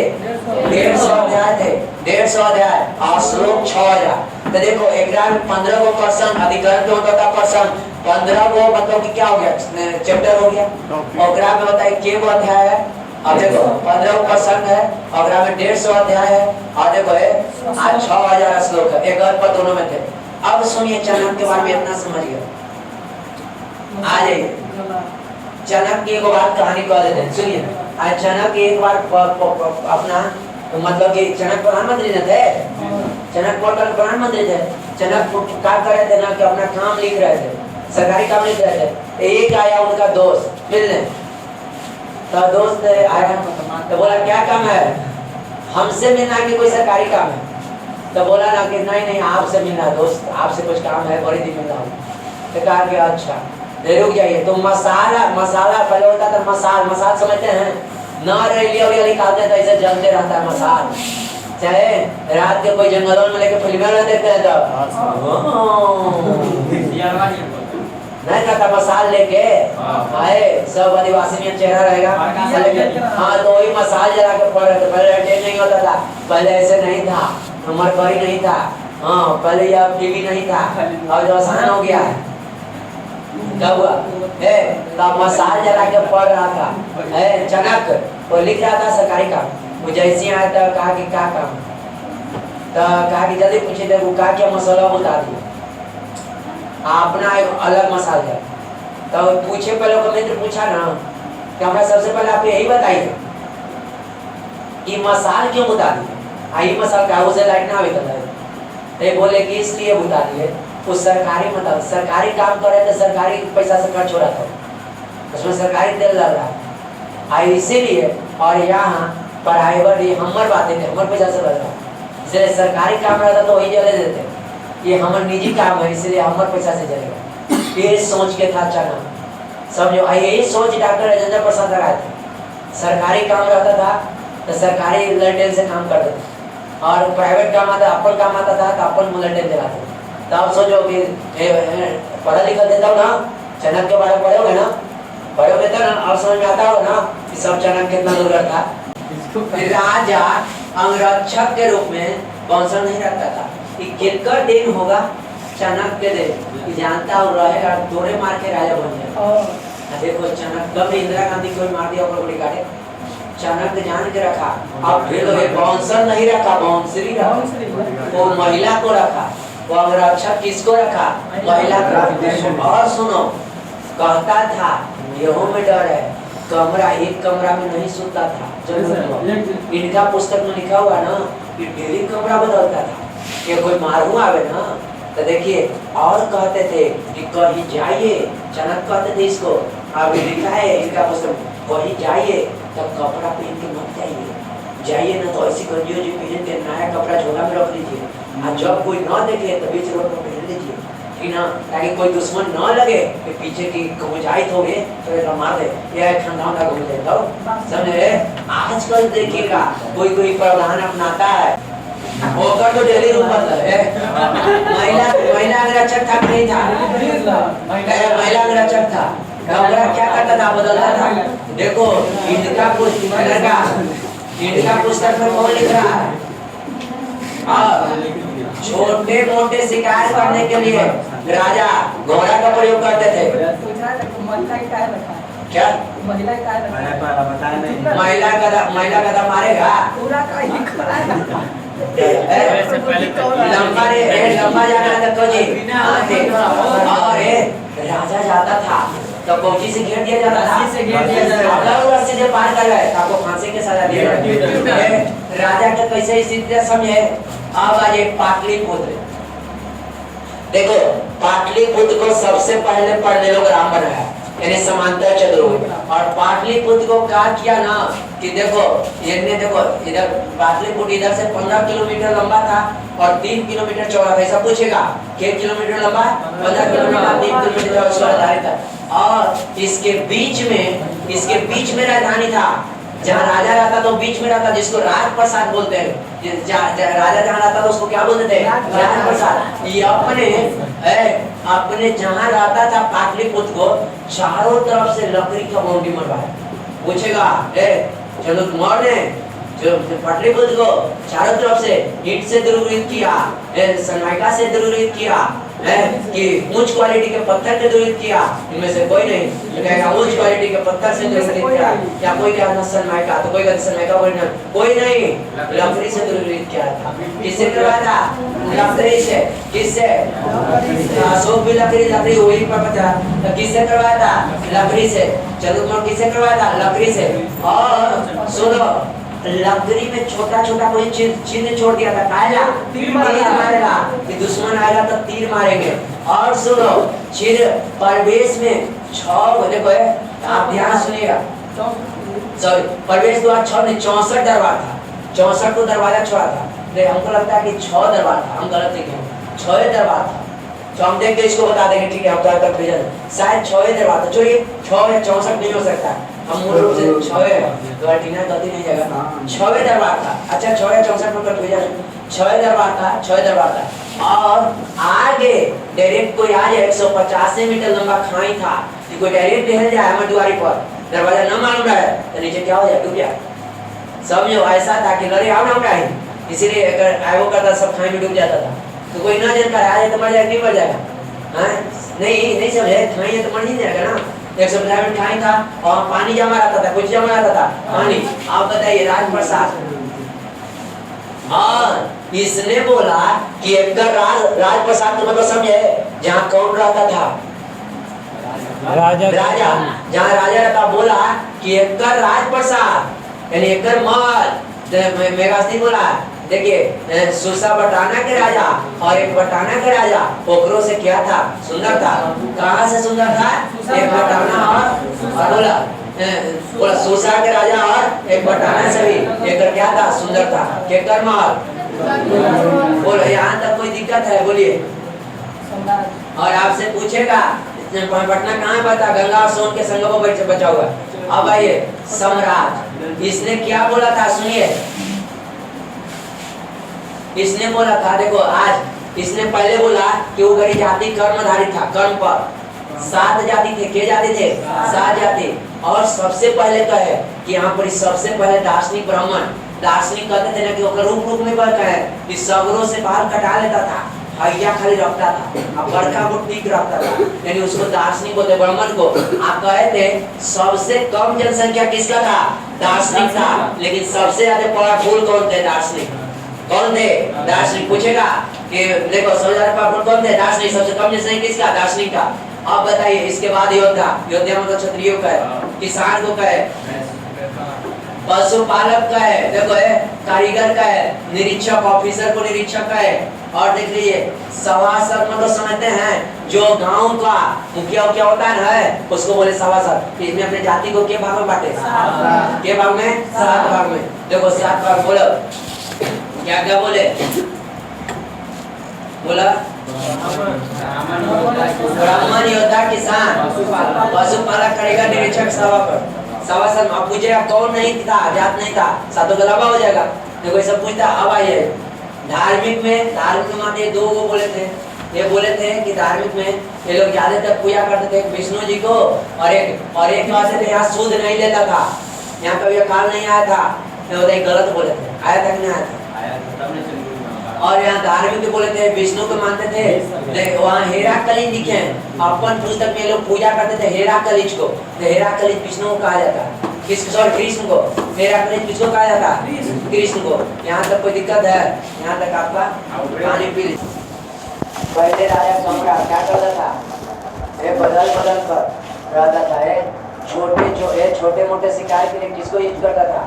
150 अध्याय थे, 150 अध्याय और श्लोक 6000। तो देखो 15 को पर्सन, अधिकरण तो होता था पर्सन, 15 को मतलब कि क्या हो गया? चैप्टर हो गया। और ग्राम में होता है केवल अध्याय है। अब देखो 15 को पर्सन है और ग्राम में 150 अध्याय है और देखो 6000 श्लोक है, एक और पद दोनों में थे। अब सुनिए चाणक्य के बारे में इतना समझिए, आ जाइए। चाणक्य की एक बात कहानी कह देते हैं, सुनिए। आज चाणक्य एक बार अपना मतलब कि चाणक्य प्रधानमंत्री थे, चाणक्य प्रधानमंत्री थे। चाणक्य क्या कर रहे थे ना कि अपना काम लिख रहे थे, सरकारी काम लिख रहे थे। एक आया उनका दोस्त मिलने, तो दोस्त आया तो बोला क्या काम है? हमसे मिलना कि कोई सरकारी काम है? तो बोला ना कि नहीं आपसे मिलना दोस्त, आपसे कुछ काम है, बड़ी दिन मिलना हूँ। तो कहा कि अच्छा रुक जाइए। तो मसाला पहले होता था, मसाल समझते हैं ना? रेलिया निकालते थे, ऐसे जलते रहता है मसाल। चाहे रात के कोई जंगलों में लेके फिल्में ना देखते हैं नहीं कहता मसाल लेके आए, सब आदिवासी में चेहरा रहेगा। हाँ तो वही मसाल जला के पड़ रहे थे। पहले अटेंड नहीं होता था, पहले ऐसे नहीं था, नंबर पर ही नहीं था। हाँ पहले यह टीवी नहीं था, और जो आसान हो गया है क्या हुआ है? तब मसाल जला के पढ़ रहा था है चाणक्य, वो लिख रहा था सरकारी काम। वो जैसे आया था कहा कि क्या काम? तो कहा कि जल्दी पूछे थे, वो कहा क्या मसाला बता दिया, अपना एक अलग मसाल है। तो पूछे पहले को मित्र पूछा ना कि हमें सबसे पहले आप यही बताइए कि मसाल क्यों बता दिए? आई मसाल का उसे लाइट ना भी बोले कि इसलिए बता दिए उस सरकारी मतलब सरकारी काम कर रहे थे, सरकारी पैसा से खर्च हो रहा था, उसमें सरकारी तेल लग रहा है इसीलिए। और यहाँ प्राइवेट ये हमर बातें थे, हमर पैसा से लग रहा है, इसलिए सरकारी काम रहता तो वही जले देते। ये हमार निजी काम है इसलिए हमारे पैसा से चलेगा। ये सोच के था चाणक्य, समझो। यही सोच डॉक्टर राजेंद्र प्रसाद लगाए थे। सरकारी काम रहता था तो सरकारी लैटेन से काम करते थे, और प्राइवेट काम आता अपन काम आता था तो अपन लैटेन चलाते थे। तो आप सोचो कि पढ़ा लिखा देता हो ना, चाणक्य के बारे में पढ़ोगे ना, पढ़ोगे तो ना आप समझ में आता हो ना कि सब चाणक्य कितना दूर था। राजा अंगरक्षक के रूप में कौशल नहीं रखता था कि किनका दिन होगा? चाणक्य दिन जानता और रहेगा, तोड़े मार के राजा बन जाए। देखो चाणक्य कब इंदिरा गांधी को मार दिया और गोली काटे, चाणक्य जान के रखा। अब फिर बाउंसर नहीं रखा, बाउंसरी रखा, वो महिला को रखा, वो अंगरक्षक किसको रखा? महिला को। और सुनो कहता था गेहूं में डर है, कमरा एक कमरा में नहीं सोता था। इनका पुस्तक में लिखा हुआ ना कि डेली कमरा बदलता था। ये कोई मारू आवे ना तो देखिए, और कहते थे कि कहीं जाइए, चाणक्य कहते थे इसको, अभी लिखा है इनका पुस्तक, कहीं जाइए तब कपड़ा पहन के मत जाइए ना तो ऐसी गंजी पहन के नया कपड़ा झोला में रख लीजिए, और जब कोई न देखे तो बीच रोड पर पहन लीजिए कि ना, ताकि कोई दुश्मन न लगे कि पीछे की गुजाहित हो गए तो मार दे, यह खानदान का घूम जाएगा। समझे? आजकल देखिएगा कोई प्रावधान अपनाता है, होकर तो डेली रूम बदल है। महिला अंगरक्षक था नहीं था? महिला अंगरक्षक था, कमरा क्या करता था? बदलता था। देखो इनका पुस्तक में कौन लिख रहा है? छोटे मोटे शिकायत करने के लिए राजा घोड़ा का प्रयोग करते थे। क्या महिला का मारेगा? लंबा जाना था और राजा जाता था तो कोची से घेर दिया जाता था, रस्सी से पार कर गए आपको फांसी के सजा दिया जाता। राजा का कैसे स्थिति समझे? अब आइए पाटलिपुत्र। देखो पाटलिपुत्र को सबसे पहले पढ़ने लोग राम बनाया, यानी समांतर चतुर्भुज। और पाटलिपुत्र को क्या किया ना कि देखो देखो इधर पाटलिपुत्र इधर से 15 किलोमीटर लंबा था और 3 किलोमीटर चौड़ा था। ऐसा पूछेगा कितने किलोमीटर लंबा, 15 किलोमीटर, 3 किलोमीटर उसका आधारित था। और इसके बीच में राजधानी था। जहाँ राजा रहता तो बीच में रहता, जिसको राजप्रसाद बोलते हैं। राजा जहाँ रहता तो उसको क्या बोलते थे, राजप्रसाद। ये अपने जहाँ रहता था पाटलिपुत्र को चारों तरफ से लकड़ी का बाउंड्री मरवाया। पूछेगा चलो मौर्य जो पाटलिपुत्र को चारों तरफ से ईंट से द्रुहित किया, सनमाइका से द्रुहित किया, कि उच्च क्वालिटी के पत्थर से द्रुहित किया। इनमें से कोई नहीं कहेगा उच्च क्वालिटी के पत्थर से द्रुहित किया, या कोई कहेगा सनमाइका, तो कोई कहता सनमाइका कोई नहीं, लकड़ी से द्रुहित किया था। किससे करवाया था, लकड़ी से। किससे, अशोक भी लकड़ी वही पर पता। तो किससे करवाया था, लकड़ी से। चलो किससे करवाया था, लकड़ी से। और सुनो लकड़ी में छोटा छोटा कोई चिन्ह छोड़ दिया था, काला तीर मारेगा कि दुश्मन आएगा तो तीर मारेंगे। और सुनो चिन्ह प्रवेश में 6 देखो आप ध्यान सुनिएगा, सॉरी प्रवेश द्वार 64 दरबार था, 64 को दरवाजा छोड़ा था। नहीं हमको लगता है कि 6 दरबार था, हम गलत नहीं किए, 6 दरबार था। तो हम देख के इसको बता देंगे, ठीक है हम तो तक भेजा शायद 6 दरबार था। चलिए 6 या 64 नहीं हो सकता, हम मूल रूप से 6 तो अर्टिना गलती नहीं जाएगा, 6 दरबार था। अच्छा 6 या 64 में कर भेजा, 6 दरबार था, 6 दरबार था। और आगे डायरेक्ट कोई आ जाए 185 मीटर लंबा खाई था कि कोई डायरेक्ट टहल जाए हमारे द्वारी पर, दरवाजा न मालूम रहा है तो नीचे क्या हो जाए, डूब जाए। समझो ऐसा था कि लड़े आओ ना उठाए, इसीलिए अगर आयो करता सब खाई में डूब जाता था। तो कोई ना जानकर आ जाए तो मर जाएगा, नहीं मर जाएगा। हाँ नहीं समझे, खाई है तो मर नहीं जाएगा ना। 150 मीटर खाई था और पानी जमा रहता था, कुछ जमा रहता था पानी। आप बताइए राजप्रसाद। और इसने बोला कि एक राजप्रसाद तो मतलब समझे जहाँ कौन रहता था, राजा जहाँ राजा रहता। बोला कि एक राजप्रसाद यानी एक महल। मेघास्ती बोला देखिए सुसा बटाना के राजा और एक बटाना के राजा, पोखरों से क्या था, सुंदर था। कहाँ से सुंदर था, एक बटाना और बोला सुसा के राजा और एक बटाना से भी एक क्या था, सुंदर था। केकर महल। बोलो यहाँ तक कोई दिक्कत है, बोलिए। और आपसे पूछेगा पटना कहाँ बता, गंगा और सोन के संगम पर बचा हुआ। अब आइए सम्राट, इसने क्या बोला था सुनिए। इसने बोला था देखो आज इसने पहले बोला कि वो गरीब जाति कर्मधारी था, कर्म पर 7 जाति थे। के जाति थे, 7 जाति। और सबसे पहले कहे कि यहाँ पर सबसे पहले दार्शनिक ब्राह्मण, दार्शनिक कहते थे ना कि वो रूप में बढ़ है कि सगरों से बाल कटा लेता था, हैया खाली रखता था, अब बड़का वो ठीक रखता था, यानी उसको दार्शनिक बोलते ब्राह्मण को। आप कहे थे सबसे कम जनसंख्या किसका था, दार्शनिक था। लेकिन सबसे ज्यादा पावरफुल कौन थे, दार्शनिक। कौन थे, दार्शनिक। पूछेगा कि देखो सबसे ज्यादा पावरफुल कौन थे, दार्शनिक। सबसे कम जनसंख्या किसका, दार्शनिक का। अब बताइए इसके बाद योद्धा, योद्धा मतलब क्षत्रियो का है, किसान को का है, पशुपालक का है, देखो है कारीगर का है, निरीक्षक ऑफिसर को निरीक्षक का है। और देख लीजिए सभासद मतलब समझते हैं जो गांव का मुखिया क्या होता है उसको बोले सभासद। इसमें अपने जाति को के भाग में बांटे, के भाग में, 7 भाग में। देखो 7 भाग बोलो, क्या क्या बोले, बोला ब्राह्मण, योद्धा, किसान, पशुपालक, कारीगर, निरीक्षक, सभासद। आप पूछेगा कौन नहीं था, जात नहीं था, सातों गलाबा हो जाएगा। देखो सब पूछता। अब आइए धार्मिक में, धार्मिक में ये 2 वो बोले थे, ये बोले थे कि धार्मिक में ये लोग ज्यादातर पूजा करते थे विष्णु जी को, और एक कहते थे यहाँ सूद नहीं लेता था, यहाँ कभी अकाल नहीं आया था। गलत बोले थे, आया था कि नहीं आया था। और यहाँ धार्मिक बोले थे विष्णु को मानते थे। वहाँ हेराकलिज दिखे, अपन पुस्तक में लोग पूजा करते थे हेराकलिज को। तो हेराकलिज विष्णु को कहा जाता है, कृष्ण को। हेराकलिज किसको कहा जाता है, कृष्ण को। यहाँ तक कोई दिक्कत है, यहाँ तक आपका पानी पी लीजिए। पहले राजा सम्राट क्या करता था, ये बदल कर रहता था। छोटे मोटे शिकार के लिए किसको यूज करता था,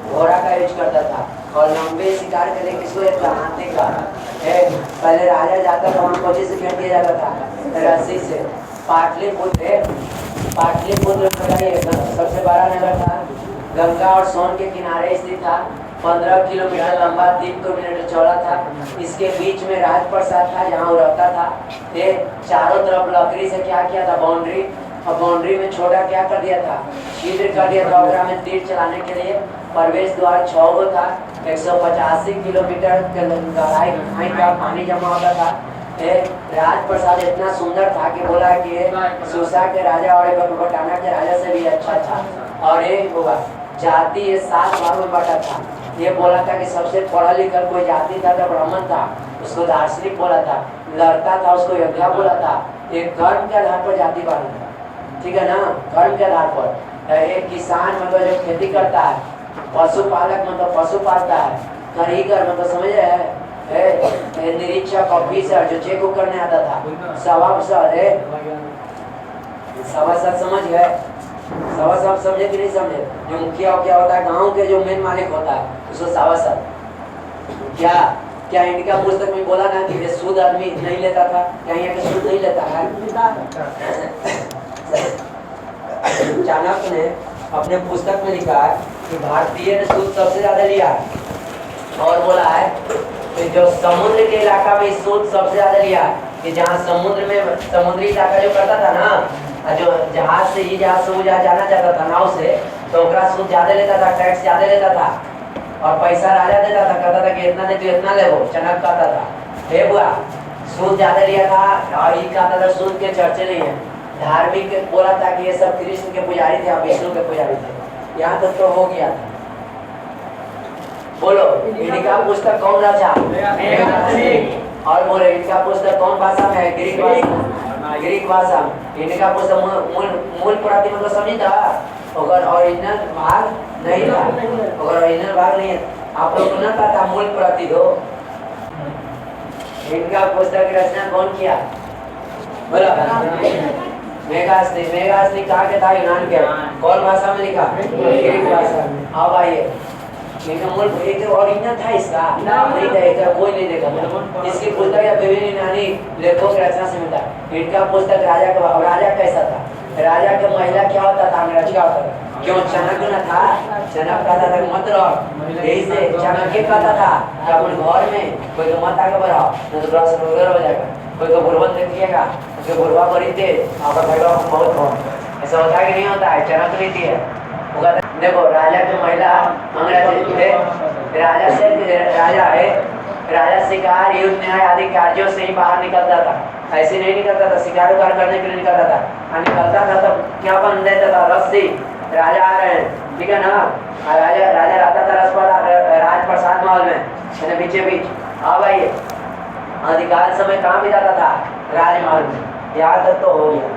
घोड़ा का यूज करता था। और लंबे शिकार के लिए किसको, हाथी का। पहले राजा जाता था वहाँ कोची से घेर दिया जाता था, रस्सी से। पाटलिपुत्र पाटलिपुत्र सबसे बड़ा नगर था, गंगा और सोन के किनारे स्थित था, 15 किलोमीटर लंबा, 3 किलोमीटर चौड़ा था। इसके बीच में राजप्रसाद था जहाँ वो रहता था। ये चारों तरफ लकड़ी से क्या किया था, बाउंड्री, और बाउंड्री में छोटा क्या कर दिया था, छिद्र कर दिया था ओकरा में तीर चलाने के लिए। प्रवेश द्वार 6 गो था, 185 किलोमीटर के गहराई का पानी जमा होता था। राजप्रसाद इतना सुंदर था कि बोला कि सुसा के राजा और बटाना के राजा से भी अच्छा था। और एक होगा जाति ये 7 भाग में बटा था। ये बोला था कि सबसे पढ़ा लिखा कोई जाति था तो ब्राह्मण था, उसको दार्शनिक बोला था। लड़का था उसको योद्धा बोला था। एक कर्म के आधार पर जाति बांटा था, ठीक है ना, कर्म के आधार पर। एक किसान मतलब जो खेती करता है, पशुपालक मतलब पशु पालता है, कारीगर मतलब समझ रहे हैं, निरीक्षक ऑफिसर जो चेक को करने आता था, सभासद सभासद समझ गए, सभासद समझे कि नहीं समझे, जो मुखिया क्या होता है, गांव के जो मेन मालिक होता है उसको सभासद। क्या क्या इनका पुस्तक में बोला ना कि सूद आदमी नहीं लेता था, क्या यहाँ के सूद नहीं लेता है। चाणक्य ने अपने पुस्तक में लिखा है कि भारतीय ने सूद सबसे ज्यादा लिया है, और बोला है कि जो समुद्र के इलाका में सूद सबसे ज्यादा लिया है, कि जहाँ समुद्र में समुद्री इलाका जो करता था ना, जो जहाज से ही जहाज से वो जहाँ जाना चाहता था नाव से, तो ओकरा सूद ज्यादा लेता था, टैक्स ज्यादा लेता था, और पैसा राजा देता था, कहता था कि इतना दे तो इतना ले वो, चनक कहता था, हे बुआ सूद ज्यादा लिया था। और ये कहता था सूद के चर्चे नहीं है। धार्मिक बोला था कि ये सब कृष्ण के पुजारी थे, विष्णु के पुजारी थे। यहाँ तक तो हो गया था। बोलो इनका पुस्तक कौन रचा? और बोले इनका पुस्तक कौन भाषा में है? ग्रीक भाषा, ग्रीक भाषा। इनका पुस्तक मूल प्रति मतलब समझी था, अगर ओरिजिनल भाग नहीं था, अगर ओरिजिनल भाग नहीं है, आप लोग को न पता मूल प्रति दो। इनका पुस्तक रचना कौन किया? बोला मेगास्थनी। मेगास्थनी कहाँ के था? यूनान के। कौन भाषा में लिखा? ग्रीक भाषा में। अब आइए इनका मूल एक ओरिजिनल था इसका नहीं था, इसका कोई नहीं देखा। इसकी पुस्तक या विभिन्न यूनानी लेखकों की रचना से मिलता है। इनका पुस्तक राजा का। राजा कैसा था? राजा का महिला क्या होता था? अंग्रेज क्या होता था? क्यों चाणक्य न था? चाणक्य कहता था मतलब यही से चाणक्य कहता था कि अपने घर में कोई तो मत आगे बढ़ाओ नहीं तो ग्रह से हो जाएगा। कोई को बुरबन देखिएगा तो बुरबा बड़ी तेज आपका भाईवा बहुत हो, ऐसा होता है कि नहीं होता है? चाणक्य नीति है। देखो राजा की महिला अंग्रेज थे, राजा से राजा है, राजा शिकार युद्ध न्याय आदि कार्यों से ही बाहर निकलता था, ऐसे नहीं निकलता था। शिकार उकार करने के लिए निकलता था, और निकलता था तो क्या बन देता था? रस्सी। राजा आ रहे हैं, ठीक है ना, राजा राजा रहता था राजप्रसाद महल में बीचे बीच। अब आइए अधिकार समय कहाँ बिताता था? राजमहल में। यहाँ तक तो हो गया।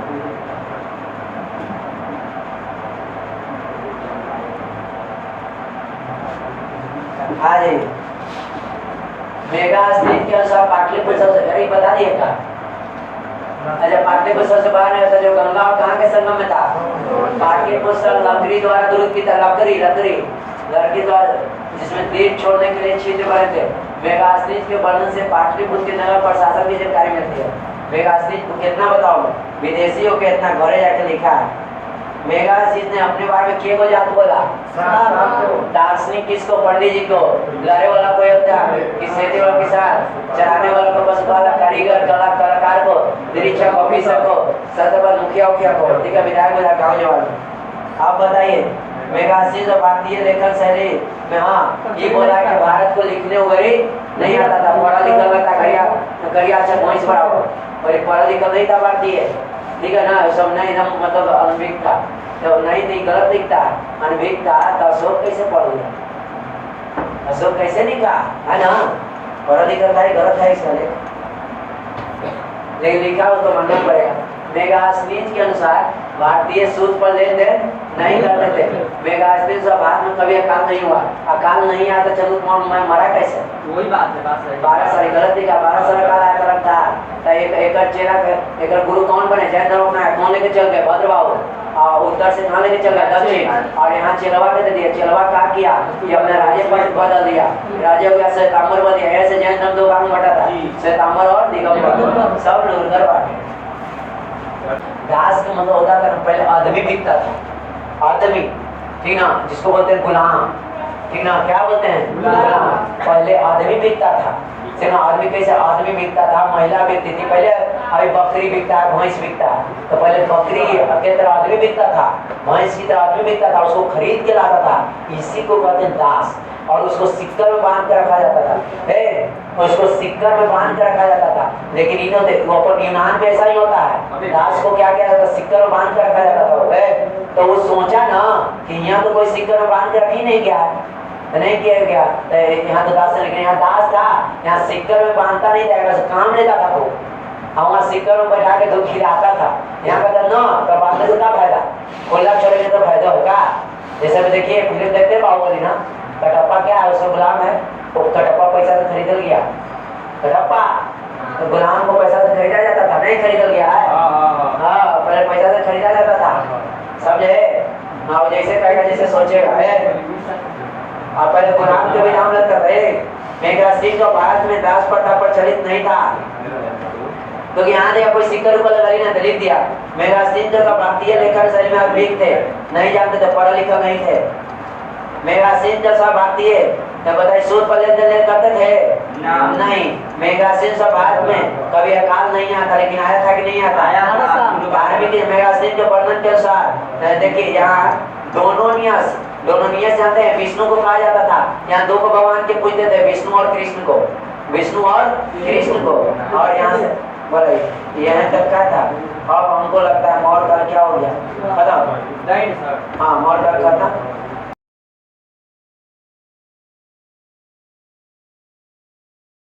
हाँ जी, मेगास्थनी के अनुसार पाटलिपुत्र से बता दिए का। अच्छा पाटलिपुत्र से बाहर नहीं होता, जो गंगा और कहाँ के संगम में था? पाटलिपुत्र लकड़ी द्वारा दुरुस्त की था, लकड़ी द्वारा जिसमें तीर छोड़ने के लिए छिद्र बने थे। मेगास्थनी के वर्णन से पाटलिपुत्र के नगर प्रशासन की जानकारी मिलती है। मेगास्थनी कितना बताओ, विदेशियों के इतना घरे जाके लिखा है। मेगास्थनी ने अपने बारे में के को जात बोला? दार्शनिक किसको? पंडित जी को। लड़े वाला कोई होता है कि खेती वाला किसान, चराने वाला को, पशुपालक, कारीगर, कलाकार को, निरीक्षक ऑफिसर को, सदस्य मुखिया को, ठीक है, विधायक गाँव जवान। आप बताइए मेगास्थनी जो भारतीय लेखन शैली में, हाँ ये बोला कि भारत को लिखने वगैरह नहीं आता था, पढ़ा लिखा था, करिया अच्छा भैंस बड़ा हो, और पढ़ा लिखा नहीं था भारतीय, ठीक है ना, सब नहीं ना, मतलब अनभिज्ञ था, तो नहीं गलत लिखता है, अनभिज्ञ था। तो अशोक कैसे पढ़ लिया? अशोक कैसे लिखा है ना? पढ़ा लिखा था, गलत है इसका लेकिन लिखा हो तो मानना पड़ेगा। मेगास्थनी के अनुसार भारतीय सूद पर लेन देन नहीं करते थे। मेगास्थनी से भारत में कभी अकाल नहीं हुआ। अकाल नहीं आया तो चंद्र कुमार मरा कैसे? वही बात है, बात सही। 12 साल गलत लिखा, 12 साल अकाल आया तरफ था। तो एक चेला एक गुरु कौन बने? जैन धर्म अपना कौन लेके चल गए? भद्रबाबू। और उत्तर से कहाँ लेके चल गए? दक्षिण। और यहाँ चेलवा के दे दिया। चेलवा क्या किया कि अपना राज्य पद बदल दिया, राज्य हो गया श्वेतांबर बन गया। ऐसे जैन धर्म 2 भाग में बटा था, श्वेतांबर और दिगंबर, सब लुरगर बांटे। दास का मतलब होता था पहले आदमी बिकता था, आदमी, ठीक ना, जिसको बोलते हैं गुलाम, ठीक ना, क्या बोलते हैं गुलाम। पहले आदमी बिकता था, ठीक ना, आदमी कैसे आदमी बिकता था, महिला बिकती थी पहले, अभी बकरी बिकता है, भैंस बिकता है, तो पहले बकरी की तरह आदमी बिकता था, भैंस की तरह आदमी बिकता था, उसको खरीद के लाता था, इसी को कहते हैं दास। और उसको सिक्कर में बांध के रखा जाता था, उसको सिक्कर में बांध के रखा जाता था। लेकिन इन्होंने यूनान में ऐसा ही होता है, दास को क्या किया जाता है, सिक्कर में बांध के रखा जाता था। तो वो सोचा ना कि यहाँ तो कोई सिक्कर में बांध के रखी नहीं गया, नहीं किया गया, यहाँ तो दास है, लेकिन यहाँ दास था, यहाँ सिक्कर में बांधता नहीं था, काम लेता था, तो वहाँ सिक्कर में बैठा के दूध खिलाता था। यहाँ कहता ना, तो बांधने से क्या फायदा, खुला छोड़ेंगे तो फायदा होगा। जैसे में देखिए फिल्म देखते हैं बाहुबली ना, कटप्पा क्या है, उसका गुलाम है, वो कटप्पा पैसा से खरीद गया, कटप्पा तो गुलाम को पैसा से खरीदा जाता था, नहीं खरीद गया है, हाँ पहले पैसा से खरीदा जाता था, समझे। हाँ जैसे कहेगा जैसे सोचेगा है, आप पहले गुलाम के भी नाम लगता था। मेघराज सिंह तो भारत में दास प्रथा प्रचलित नहीं था, क्योंकि यहाँ देखा कोई सिक्कर ऊपर लगा ना, लिख दिया मेघराज सिंह का भारतीय लेखन शैली में अभिज्ञ थे, नहीं जानते थे, पढ़ा लिखा नहीं थे। मेघराज सिंह जैसा भारतीय तो बताइए सूद पर लेन देन करते थे नहीं। मेघराज सिंह सब भारत में कभी अकाल नहीं आता, लेकिन आया था कि नहीं आता, आया था। धार्मिक मेघराज सिंह के वर्णन के अनुसार देखिए यहाँ दोनों नियस जानते हैं, विष्णु को कहा जाता था, यहाँ दो को भगवान के पूजते थे, विष्णु और कृष्ण को, विष्णु और कृष्ण को। और यहाँ से बोले यहाँ तक क्या था, अब हमको लगता है मोर का क्या हो गया, खत्म, हाँ मोर का खत्म।